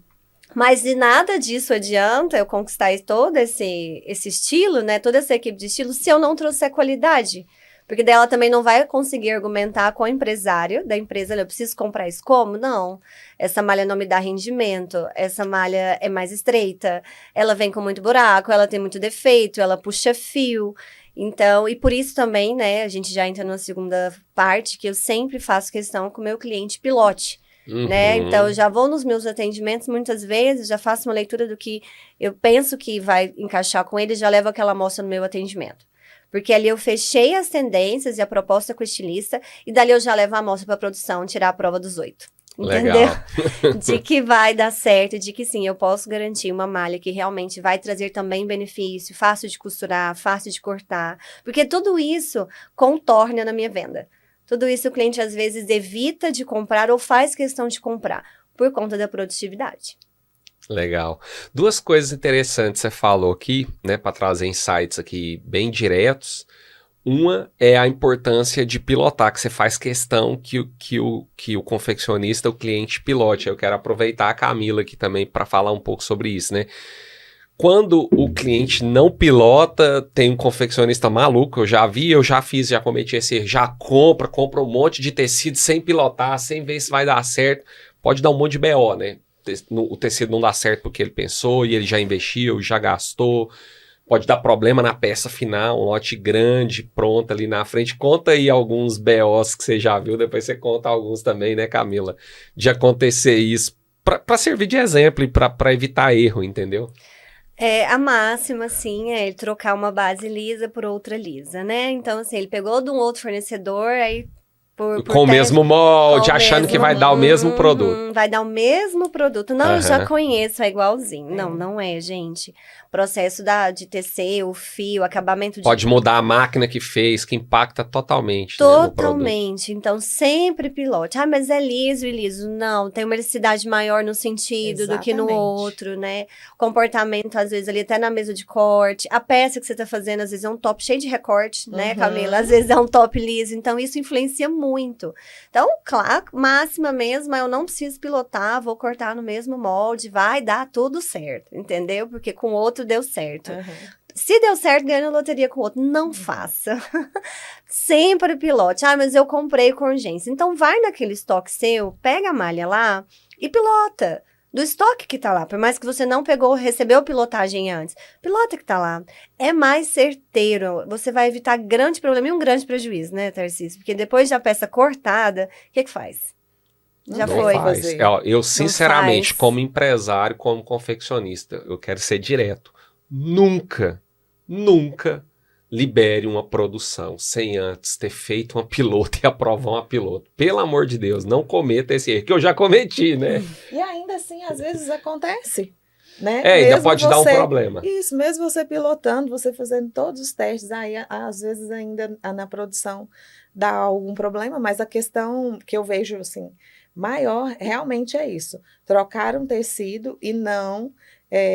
Mas de nada disso adianta eu conquistar todo esse estilo, né? Toda essa equipe de estilo, se eu não trouxer qualidade. Porque daí ela também não vai conseguir argumentar com o empresário da empresa, eu preciso comprar isso como? Não. Essa malha não me dá rendimento, essa malha é mais estreita, ela vem com muito buraco, ela tem muito defeito, ela puxa fio. Então, e por isso também, né, a gente já entra na segunda parte, que eu sempre faço questão com o meu cliente pilote. né? Então, Uhum. eu já vou nos meus atendimentos, muitas vezes, já faço uma leitura do que eu penso que vai encaixar com ele, já levo aquela amostra no meu atendimento. Porque ali eu fechei as tendências e a proposta com o estilista, e dali eu já levo a amostra para produção, tirar a prova dos 8. Entendeu? Legal. De que vai dar certo, de que sim, eu posso garantir uma malha que realmente vai trazer também benefício, fácil de costurar, fácil de cortar, porque tudo isso contorna na minha venda. Tudo isso o cliente às vezes evita de comprar ou faz questão de comprar por conta da produtividade. Legal. Duas coisas interessantes você falou aqui, né, para trazer insights aqui bem diretos. Uma é a importância de pilotar, que você faz questão que o confeccionista, o cliente pilote. Eu quero aproveitar a Camila aqui também para falar um pouco sobre isso, né? Quando o cliente não pilota, tem um confeccionista maluco, eu já vi, eu já fiz, já cometi esse erro, já compra um monte de tecido sem pilotar, sem ver se vai dar certo. Pode dar um monte de BO, né? O tecido não dá certo porque ele pensou e ele já investiu, já gastou. Pode dar problema na peça final, um lote grande, pronto ali na frente. Conta aí alguns BOs que você já viu, depois você conta alguns também, né, Camila? De acontecer isso, para servir de exemplo e para evitar erro, entendeu? A máxima, assim, é ele trocar uma base lisa por outra lisa, né? Então, assim, ele pegou de um outro fornecedor, aí Com o mesmo molde, com o achando que mesmo, vai dar o mesmo produto. vai dar o mesmo produto. Não, eu já Aham. conheço, é igualzinho. Não, não é, gente. Processo de tecer, o fio, acabamento de Pode mudar a máquina que fez, que impacta totalmente, né, no produto. totalmente. Então, sempre pilote. Ah, mas é liso e liso. Não, tem uma elasticidade maior no sentido do que no Exatamente. outro, né? Comportamento, às vezes, ali até na mesa de corte. A peça que você tá fazendo, às vezes, é um top cheio de recorte, né, Uhum. Camila? Às vezes é um top liso. Então, isso influencia muito. Então, claro, máxima mesmo, eu não preciso pilotar, vou cortar no mesmo molde, vai dar tudo certo, entendeu? Porque com o outro deu certo. Uhum. Se deu certo, ganha na loteria com o outro. Não faça. Sempre pilote. Ah, mas eu comprei com urgência. Então, vai naquele estoque seu, pega a malha lá e pilota. Do estoque que tá lá. Por mais que você não pegou, recebeu pilotagem antes. Pilota que tá lá. É mais certeiro. Você vai evitar grande problema e um grande prejuízo, né, Tarcísio? Porque depois da peça cortada, o que faz? Já Não Não foi. faz. fazer. Eu, sinceramente, faz. como empresário, como confeccionista, eu quero ser direto. Nunca libere uma produção sem antes ter feito uma piloto e aprovar uma piloto. Pelo amor de Deus, não cometa esse erro, que eu já cometi, né? E ainda assim, às vezes acontece, né? Ainda Mesmo pode dar um você- problema. Isso, mesmo você pilotando, você fazendo todos os testes, aí às vezes ainda na produção dá algum problema, mas a questão que eu vejo assim, maior realmente é isso: trocar um tecido e não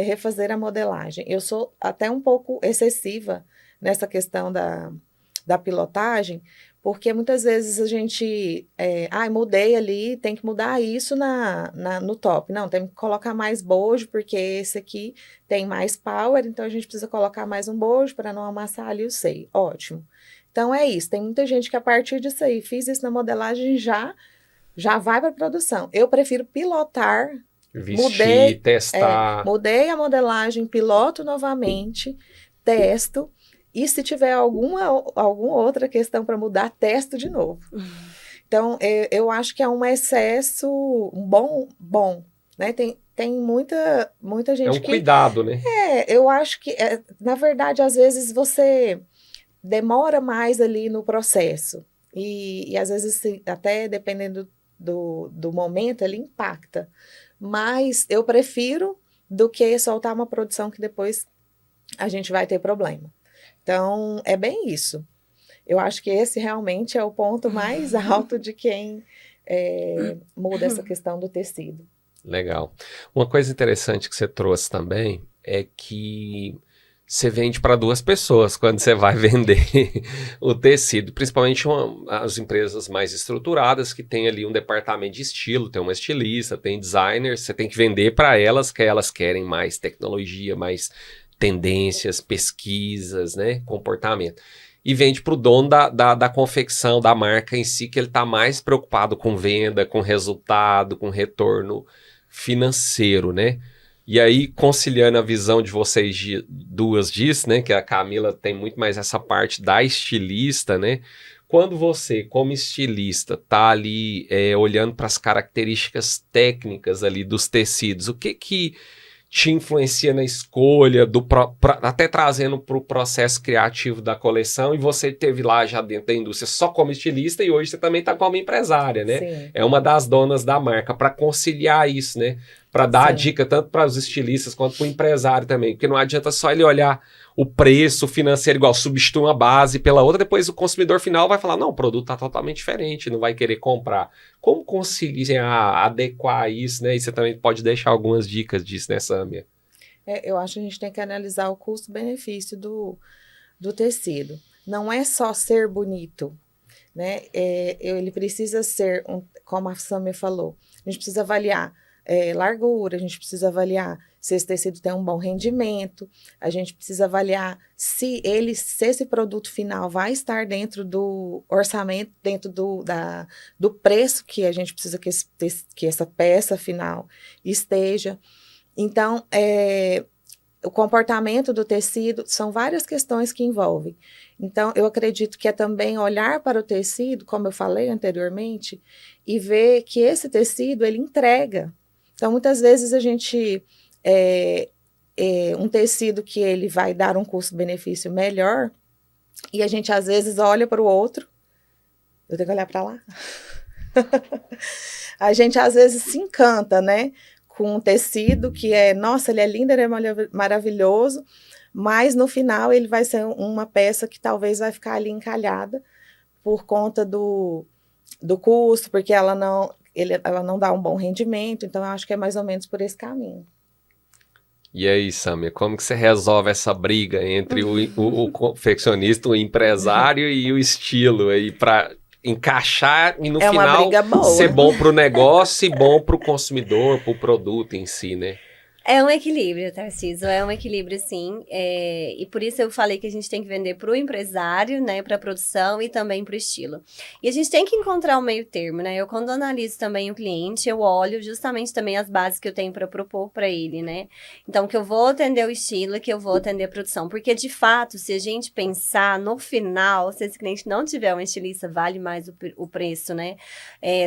refazer a modelagem. Eu sou até um pouco excessiva nessa questão da pilotagem, porque muitas vezes a gente, mudei ali, tem que mudar isso no top. Não, tem que colocar mais bojo, porque esse aqui tem mais power, então a gente precisa colocar mais um bojo para não amassar ali o seio. Ótimo. Então é isso, tem muita gente que a partir disso aí, fiz isso na modelagem, já vai para produção. Eu prefiro pilotar, Vestir, testar. mudei a modelagem, piloto novamente, testo, e se tiver alguma outra questão para mudar, testo de novo. Então, eu acho que é um excesso bom, né? Tem muita gente É um que... cuidado, né? eu acho que, na verdade, às vezes você demora mais ali no processo. E às vezes, até dependendo do momento, ele impacta. Mas eu prefiro do que soltar uma produção que depois a gente vai ter problema. Então, é bem isso. Eu acho que esse realmente é o ponto mais alto de quem muda essa questão do tecido. Legal. Uma coisa interessante que você trouxe também é que você vende para duas pessoas quando você vai vender o tecido, principalmente as empresas mais estruturadas que tem ali um departamento de estilo, tem uma estilista, tem designer, você tem que vender para elas, que elas querem mais tecnologia, mais tendências, pesquisas, né, comportamento. E vende para o dono da confecção, da marca em si, que ele está mais preocupado com venda, com resultado, com retorno financeiro, né? E aí, conciliando a visão de vocês duas disso, né? Que a Camila tem muito mais essa parte da estilista, né? quando você, como estilista, tá ali olhando para as características técnicas ali dos tecidos, o que te influencia na escolha, até trazendo para o processo criativo da coleção, e você teve lá já dentro da indústria só como estilista e hoje você também está como empresária, né? Sim. É uma das donas da marca, para conciliar isso, né? Para dar a Sim. dica tanto para os estilistas quanto para o empresário também, porque não adianta só ele olhar o preço financeiro igual, substitui uma base pela outra, depois o consumidor final vai falar, não, o produto está totalmente diferente, não vai querer comprar. Como conciliar, adequar isso, né? E você também pode deixar algumas dicas disso, né, Sâmia? Eu acho que a gente tem que analisar o custo-benefício do tecido. Não é só ser bonito, né? Ele precisa ser, como a Sâmia falou, a gente precisa avaliar largura, a gente precisa avaliar se esse tecido tem um bom rendimento, a gente precisa avaliar se esse produto final vai estar dentro do orçamento, dentro do preço que a gente precisa que essa peça final esteja. Então, o comportamento do tecido são várias questões que envolvem. Então, eu acredito que é também olhar para o tecido, como eu falei anteriormente, e ver que esse tecido, ele entrega. Então, muitas vezes a gente, um tecido que ele vai dar um custo-benefício melhor, e a gente às vezes olha para o outro, eu tenho que olhar para lá? A gente às vezes se encanta, né? Com um tecido que nossa, ele é lindo, ele é maravilhoso, mas no final ele vai ser uma peça que talvez vai ficar ali encalhada por conta do custo, porque ela não dá um bom rendimento, então eu acho que é mais ou menos por esse caminho. E aí, Sâmia, como que você resolve essa briga entre o confeccionista, o empresário e o estilo aí para encaixar e no uma final briga boa. ser bom para o negócio e bom para o consumidor, para o produto em si, né? É um equilíbrio, Tarcísio, é um equilíbrio sim, e por isso eu falei que a gente tem que vender para o empresário, né, para a produção e também para o estilo. E a gente tem que encontrar um meio termo, né, quando analiso também o cliente, eu olho justamente também as bases que eu tenho para propor para ele, né, então que eu vou atender o estilo e que eu vou atender a produção, porque de fato, se a gente pensar no final, se esse cliente não tiver um estilista, vale mais o preço, né,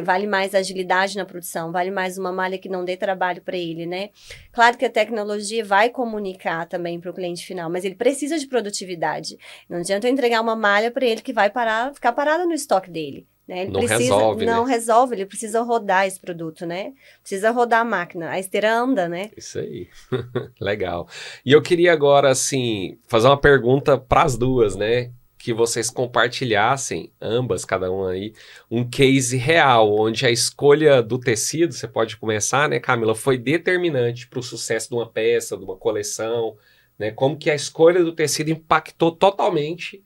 vale mais a agilidade na produção, vale mais uma malha que não dê trabalho para ele, né. Claro que a tecnologia vai comunicar também para o cliente final, mas ele precisa de produtividade. Não adianta eu entregar uma malha para ele que vai ficar parada no estoque dele. Né? Ele não resolve, ele precisa rodar esse produto, né? Precisa rodar a máquina, a esteira anda, né? Isso aí, legal. E eu queria agora, assim, fazer uma pergunta para as duas, né? Que vocês compartilhassem, ambas, cada um aí, um case real, onde a escolha do tecido, você pode começar, né, Camila, foi determinante para o sucesso de uma peça, de uma coleção, né? Como que a escolha do tecido impactou totalmente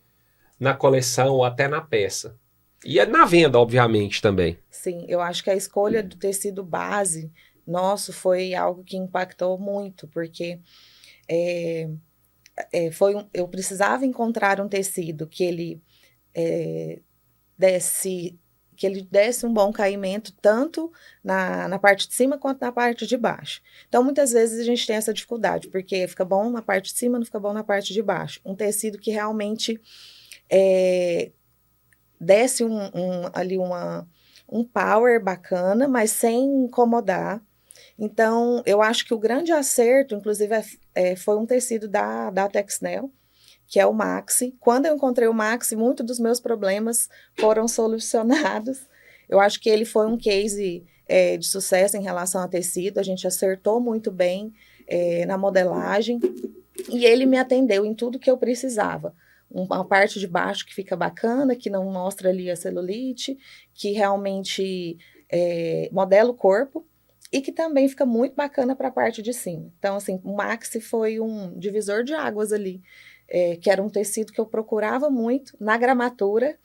na coleção ou até na peça. E na venda, obviamente, também. Sim, eu acho que a escolha do tecido base nosso foi algo que impactou muito, porque eu precisava encontrar um tecido que ele desse um bom caimento tanto na parte de cima quanto na parte de baixo. Então, muitas vezes a gente tem essa dificuldade, porque fica bom na parte de cima, não fica bom na parte de baixo. Um tecido que realmente desse um power bacana, mas sem incomodar. Então, eu acho que o grande acerto, inclusive, foi um tecido da Texnel, que é o Maxi. Quando eu encontrei o Maxi, muitos dos meus problemas foram solucionados. Eu acho que ele foi um case de sucesso em relação a tecido. A gente acertou muito bem na modelagem e ele me atendeu em tudo que eu precisava. Uma parte de baixo que fica bacana, que não mostra ali a celulite, que realmente modela o corpo, e que também fica muito bacana para a parte de cima. Então, assim, o Maxi foi um divisor de águas ali, que era um tecido que eu procurava muito na gramatura,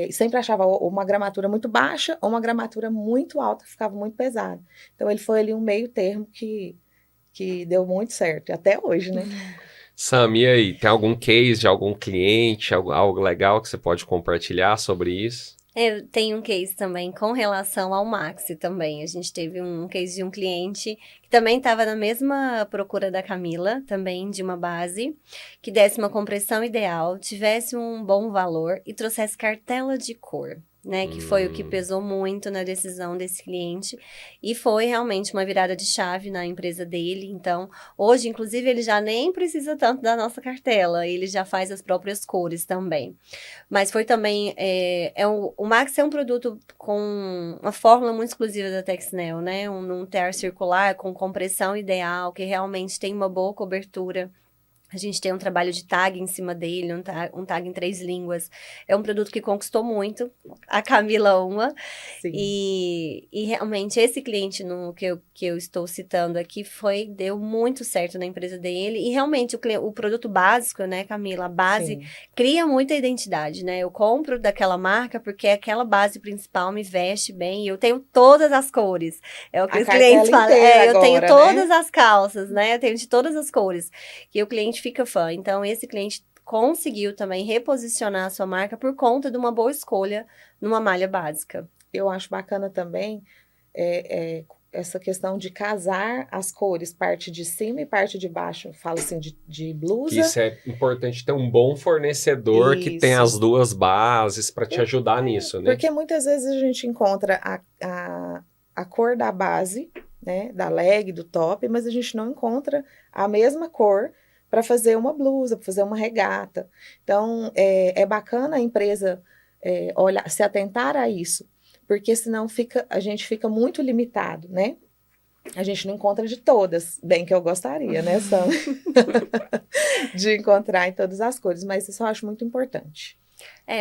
sempre achava uma gramatura muito baixa ou uma gramatura muito alta, que ficava muito pesada. Então, ele foi ali um meio termo que deu muito certo, até hoje, né? Sam, e aí, tem algum case de algum cliente, algo legal que você pode compartilhar sobre isso? Eu tenho um case também com relação ao Maxi também. A gente teve um case de um cliente que também estava na mesma procura da Camila, também de uma base, que desse uma compressão ideal, tivesse um bom valor e trouxesse cartela de cor. Né, que foi o que pesou muito na decisão desse cliente e foi realmente uma virada de chave na empresa dele. Então, hoje, inclusive, ele já nem precisa tanto da nossa cartela, ele já faz as próprias cores também. Mas foi também, o Max é um produto com uma fórmula muito exclusiva da Texnel, né? Um tear circular com compressão ideal, que realmente tem uma boa cobertura. A gente tem um trabalho de tag em cima dele, um tag em 3 línguas. É um produto que conquistou muito. A Camila ama. Sim. E realmente esse cliente que eu estou citando aqui deu muito certo na empresa dele. E realmente o produto básico, né, Camila? A base Sim. cria muita identidade, né? Eu compro daquela marca porque aquela base principal me veste bem. E eu tenho todas as cores. É o que A os clientes cartela falam. inteira Eu tenho agora, todas né? as calças, né? Eu tenho de todas as cores. Que o cliente fica fã. Então, esse cliente conseguiu também reposicionar a sua marca por conta de uma boa escolha numa malha básica. Eu acho bacana também essa questão de casar as cores, parte de cima e parte de baixo. Falo assim, de Que blusa. isso é importante ter um bom fornecedor que tem Isso. as duas bases para te ajudar nisso, né? Porque muitas vezes a gente encontra a cor da base, né, da leg, do top, mas a gente não encontra a mesma cor para fazer uma blusa, para fazer uma regata. Então, é bacana a empresa olhar, se atentar a isso, porque senão a gente fica muito limitado, né? A gente não encontra de todas, bem que eu gostaria, né, Sam? De encontrar em todas as cores, mas isso eu acho muito importante.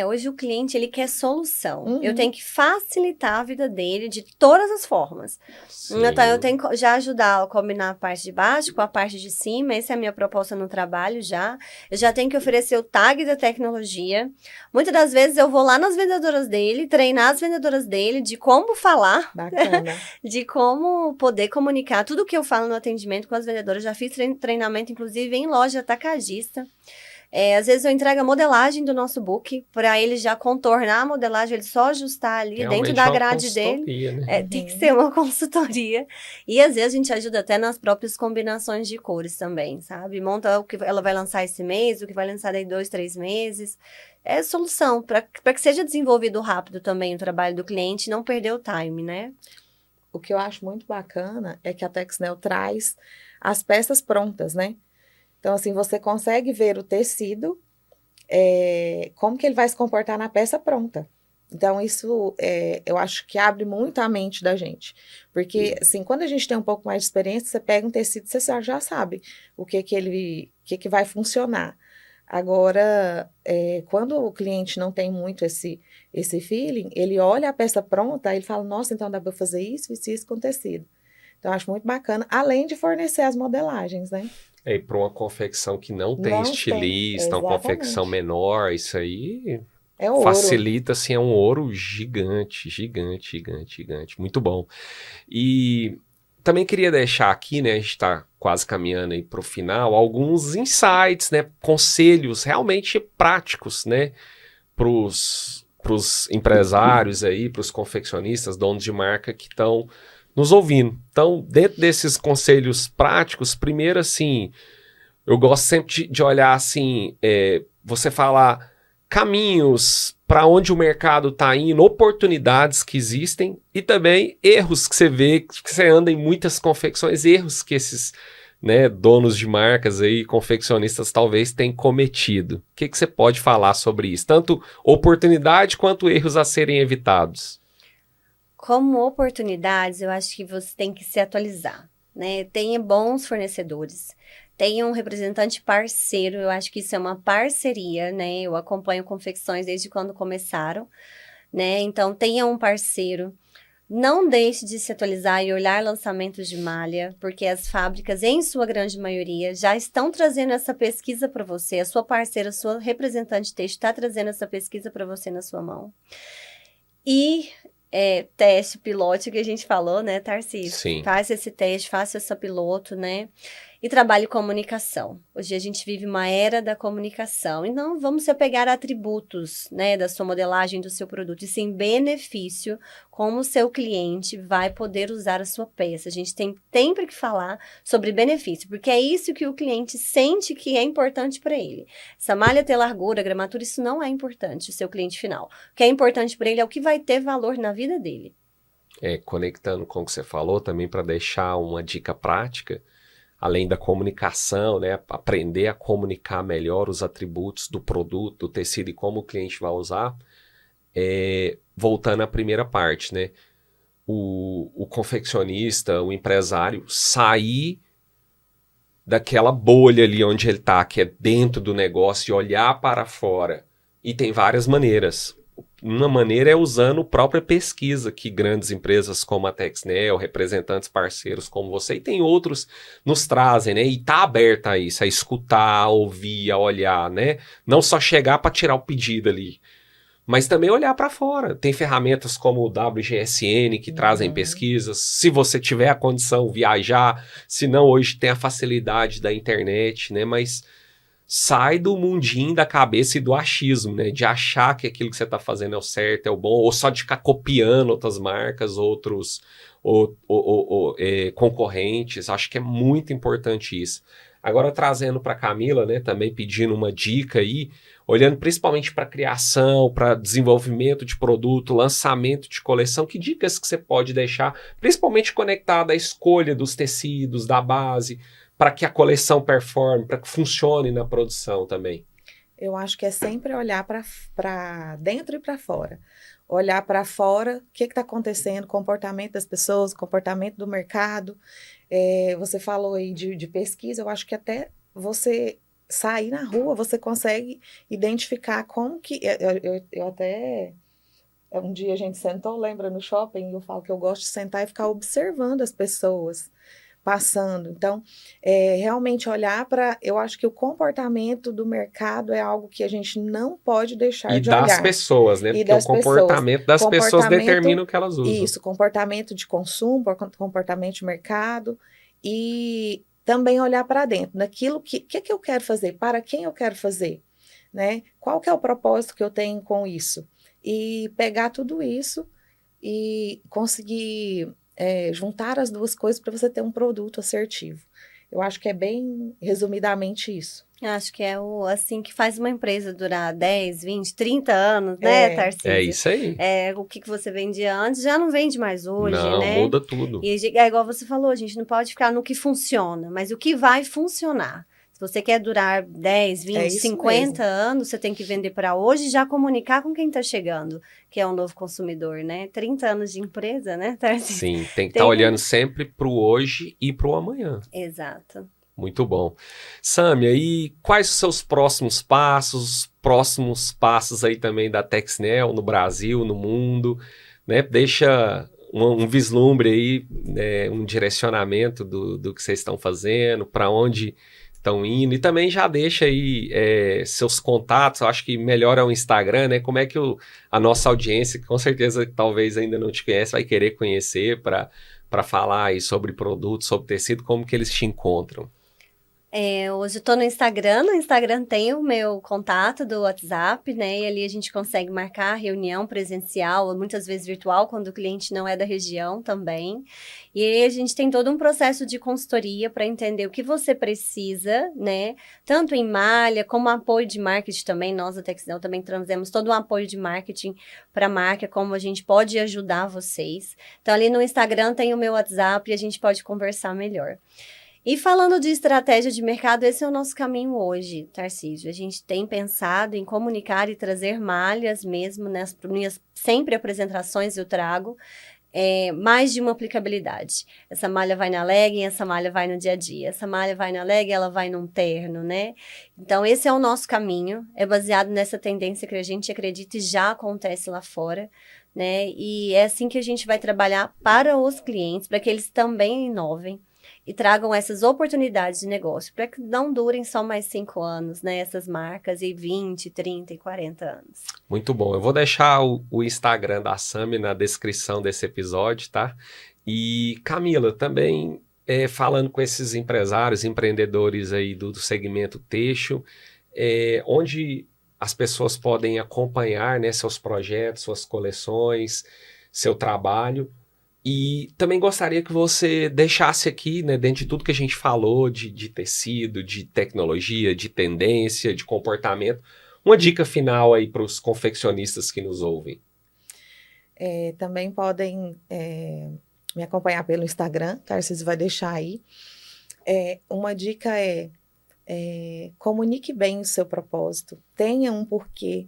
Hoje o cliente, ele quer solução. Uhum. Eu tenho que facilitar a vida dele de todas as formas. Sim. Então, eu tenho que já ajudar a combinar a parte de baixo com a parte de cima. Essa é a minha proposta no trabalho já. Eu já tenho que oferecer o tag da tecnologia. Muitas das vezes eu vou lá nas vendedoras dele, treinar as vendedoras dele de como falar. Bacana. De como poder comunicar tudo que eu falo no atendimento com as vendedoras. Já fiz treinamento, inclusive, em loja atacadista. Às vezes eu entrego a modelagem do nosso book para ele já contornar a modelagem, ele só ajustar ali Realmente dentro da é uma grade dele. consultoria, né? Tem que ser uma consultoria. E às vezes a gente ajuda até nas próprias combinações de cores também, sabe? Monta o que ela vai lançar esse mês, o que vai lançar daí 2, 3 meses. É solução para que seja desenvolvido rápido também o trabalho do cliente e não perder o time, né? O que eu acho muito bacana é que a Texnel traz as peças prontas, né? Então, assim, você consegue ver o tecido, como que ele vai se comportar na peça pronta. Então, isso eu acho que abre muito a mente da gente. Porque, assim, quando a gente tem um pouco mais de experiência, você pega um tecido, você já sabe o que vai funcionar. Agora, quando o cliente não tem muito esse feeling, ele olha a peça pronta, aí ele fala, nossa, então dá para fazer isso com tecido. Então, eu acho muito bacana, além de fornecer as modelagens, né? E para uma confecção que não tem estilista, uma confecção menor, isso aí é ouro. Facilita, assim, é um ouro gigante, gigante, gigante, gigante. Muito bom. E também queria deixar aqui, né, a gente está quase caminhando aí para o final, alguns insights, né, conselhos realmente práticos, né, para os empresários aí, para os confeccionistas, donos de marca que estão nos ouvindo. Então, dentro desses conselhos práticos, primeiro, assim, eu gosto sempre de olhar, assim, você falar caminhos para onde o mercado está indo, oportunidades que existem e também erros que você vê, que você anda em muitas confecções, erros que esses, né, donos de marcas aí, confeccionistas talvez tenham cometido. O que você pode falar sobre isso? Tanto oportunidade quanto erros a serem evitados. Como oportunidades, eu acho que você tem que se atualizar, né? Tenha bons fornecedores, tenha um representante parceiro, eu acho que isso é uma parceria, né? Eu acompanho confecções desde quando começaram, né? Então, tenha um parceiro. Não deixe de se atualizar e olhar lançamentos de malha, porque as fábricas, em sua grande maioria, já estão trazendo essa pesquisa para você. A sua parceira, a sua representante texto está trazendo essa pesquisa para você na sua mão. E teste, pilote, que a gente falou, né, Tarcísio? Sim. Faça esse teste, faça essa piloto, né? E trabalho comunicação. Hoje a gente vive uma era da comunicação. E não vamos se apegar a atributos, né, da sua modelagem do seu produto, e sim benefício, como o seu cliente vai poder usar a sua peça. A gente tem sempre que falar sobre benefício, porque é isso que o cliente sente que é importante para ele. Essa malha ter largura, gramatura, isso não é importante, o seu cliente final. O que é importante para ele é o que vai ter valor na vida dele. Conectando com o que você falou, também para deixar uma dica prática, além da comunicação, né, aprender a comunicar melhor os atributos do produto, do tecido e como o cliente vai usar, voltando à primeira parte, né, o confeccionista, o empresário, sair daquela bolha ali onde ele está, que é dentro do negócio, e olhar para fora. E tem várias maneiras. Uma maneira é usando a própria pesquisa que grandes empresas como a Texnel, representantes parceiros como você, e tem outros, nos trazem, né? E tá aberta a isso, a escutar, a ouvir, a olhar, né? Não só chegar para tirar o pedido ali, mas também olhar para fora. Tem ferramentas como o WGSN que trazem pesquisas. Se você tiver a condição, viajar. Se não, hoje tem a facilidade da internet, né? Mas sai do mundinho da cabeça e do achismo, né? De achar que aquilo que você está fazendo é o certo, é o bom, ou só de ficar copiando outras marcas, outros concorrentes. Acho que é muito importante isso. Agora, trazendo para a Camila, né? Também pedindo uma dica aí, olhando principalmente para criação, para desenvolvimento de produto, lançamento de coleção, que dicas que você pode deixar, principalmente conectada à escolha dos tecidos, da base, para que a coleção performe, para que funcione na produção também? Eu acho que é sempre olhar para dentro e para fora. Olhar para fora, o que está acontecendo, comportamento das pessoas, comportamento do mercado. Você falou aí de pesquisa, eu acho que até você sair na rua, você consegue identificar como que... Eu até... Um dia a gente sentou, lembra, no shopping, e eu falo que eu gosto de sentar e ficar observando as pessoas passando. Então, realmente olhar para... Eu acho que o comportamento do mercado é algo que a gente não pode deixar de olhar. E das pessoas, né? E porque das o comportamento das pessoas determina o que elas usam. Isso, comportamento de consumo, comportamento de mercado, e também olhar para dentro, naquilo que eu quero fazer, para quem eu quero fazer, né? Qual que é o propósito que eu tenho com isso? E pegar tudo isso e conseguir juntar as duas coisas para você ter um produto assertivo. Eu acho que é bem resumidamente isso. Acho que é assim que faz uma empresa durar 10, 20, 30 anos, né, Tarcísio? É isso aí. O que você vendia antes já não vende mais hoje, né? Não, muda tudo. E é igual você falou, a gente não pode ficar no que funciona, mas o que vai funcionar. Se você quer durar 10, 20, 50 anos, você tem que vender para hoje e já comunicar com quem está chegando, que é um novo consumidor, né? 30 anos de empresa, né, Tarcísio? Sim, tem que estar olhando sempre para o hoje e para o amanhã. Exato. Muito bom. Sâmia, e quais os seus próximos passos aí também da Texnel no Brasil, no mundo, né? Deixa um vislumbre aí, né? Um direcionamento do que vocês estão fazendo, para onde estão indo, e também já deixa aí seus contatos. Eu acho que melhor é o Instagram, né? Como é que a nossa audiência, que com certeza talvez ainda não te conhece, vai querer conhecer para falar aí sobre produto, sobre tecido, como que eles te encontram? Hoje eu estou no Instagram tem o meu contato do WhatsApp, né, e ali a gente consegue marcar reunião presencial, muitas vezes virtual, quando o cliente não é da região também, e aí a gente tem todo um processo de consultoria para entender o que você precisa, né, tanto em malha, como apoio de marketing também. Nós da Texnel também trazemos todo um apoio de marketing para a marca, como a gente pode ajudar vocês. Então ali no Instagram tem o meu WhatsApp e a gente pode conversar melhor. E falando de estratégia de mercado, esse é o nosso caminho hoje, Tarcísio. A gente tem pensado em comunicar e trazer malhas mesmo, nas minhas sempre apresentações eu trago, mais de uma aplicabilidade. Essa malha vai na legging, essa malha vai no dia a dia. Essa malha vai na legging, ela vai num terno, né? Então, esse é o nosso caminho, é baseado nessa tendência que a gente acredita e já acontece lá fora, né? E é assim que a gente vai trabalhar para os clientes, para que eles também inovem e tragam essas oportunidades de negócio, para que não durem só mais 5 anos, né, essas marcas, e 20, 30 e 40 anos. Muito bom. Eu vou deixar o Instagram da Sâmia na descrição desse episódio, tá? E Camila, também falando com esses empresários, empreendedores aí do segmento têxtil, onde as pessoas podem acompanhar, né, seus projetos, suas coleções, seu trabalho. E também gostaria que você deixasse aqui, né, dentro de tudo que a gente falou de tecido, de tecnologia, de tendência, de comportamento, uma dica final aí para os confeccionistas que nos ouvem. Também podem me acompanhar pelo Instagram, Tarcísio vai deixar aí. Uma dica comunique bem o seu propósito, tenha um porquê,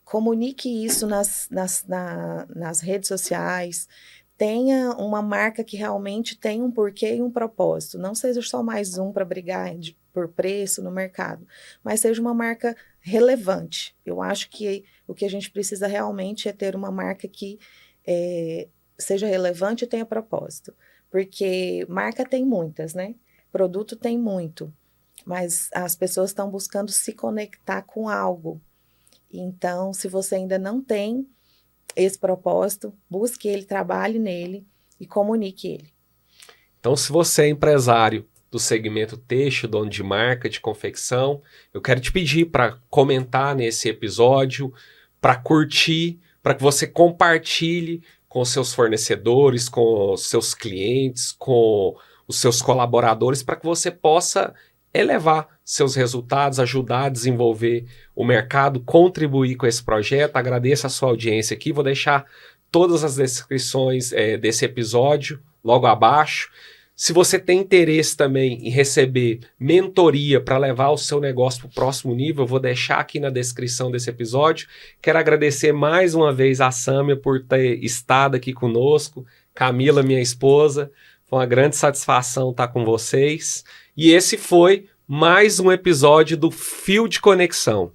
comunique isso nas redes sociais, tenha uma marca que realmente tem um porquê e um propósito, não seja só mais um para brigar por preço no mercado, mas seja uma marca relevante. Eu acho que o que a gente precisa realmente é ter uma marca que seja relevante e tenha propósito, porque marca tem muitas, né? Produto tem muito, mas as pessoas estão buscando se conectar com algo. Então, se você ainda não tem esse propósito, busque ele, trabalhe nele e comunique ele. Então, se você é empresário do segmento têxtil, dono de marca, de confecção, eu quero te pedir para comentar nesse episódio, para curtir, para que você compartilhe com seus fornecedores, com os seus clientes, com os seus colaboradores, para que você possa elevar seus resultados, ajudar a desenvolver o mercado, contribuir com esse projeto. Agradeço a sua audiência aqui, vou deixar todas as descrições desse episódio logo abaixo. Se você tem interesse também em receber mentoria para levar o seu negócio para o próximo nível, eu vou deixar aqui na descrição desse episódio. Quero agradecer mais uma vez a Sâmia por ter estado aqui conosco, Camila, minha esposa. Foi uma grande satisfação estar com vocês. E esse foi mais um episódio do Fio de Conexão.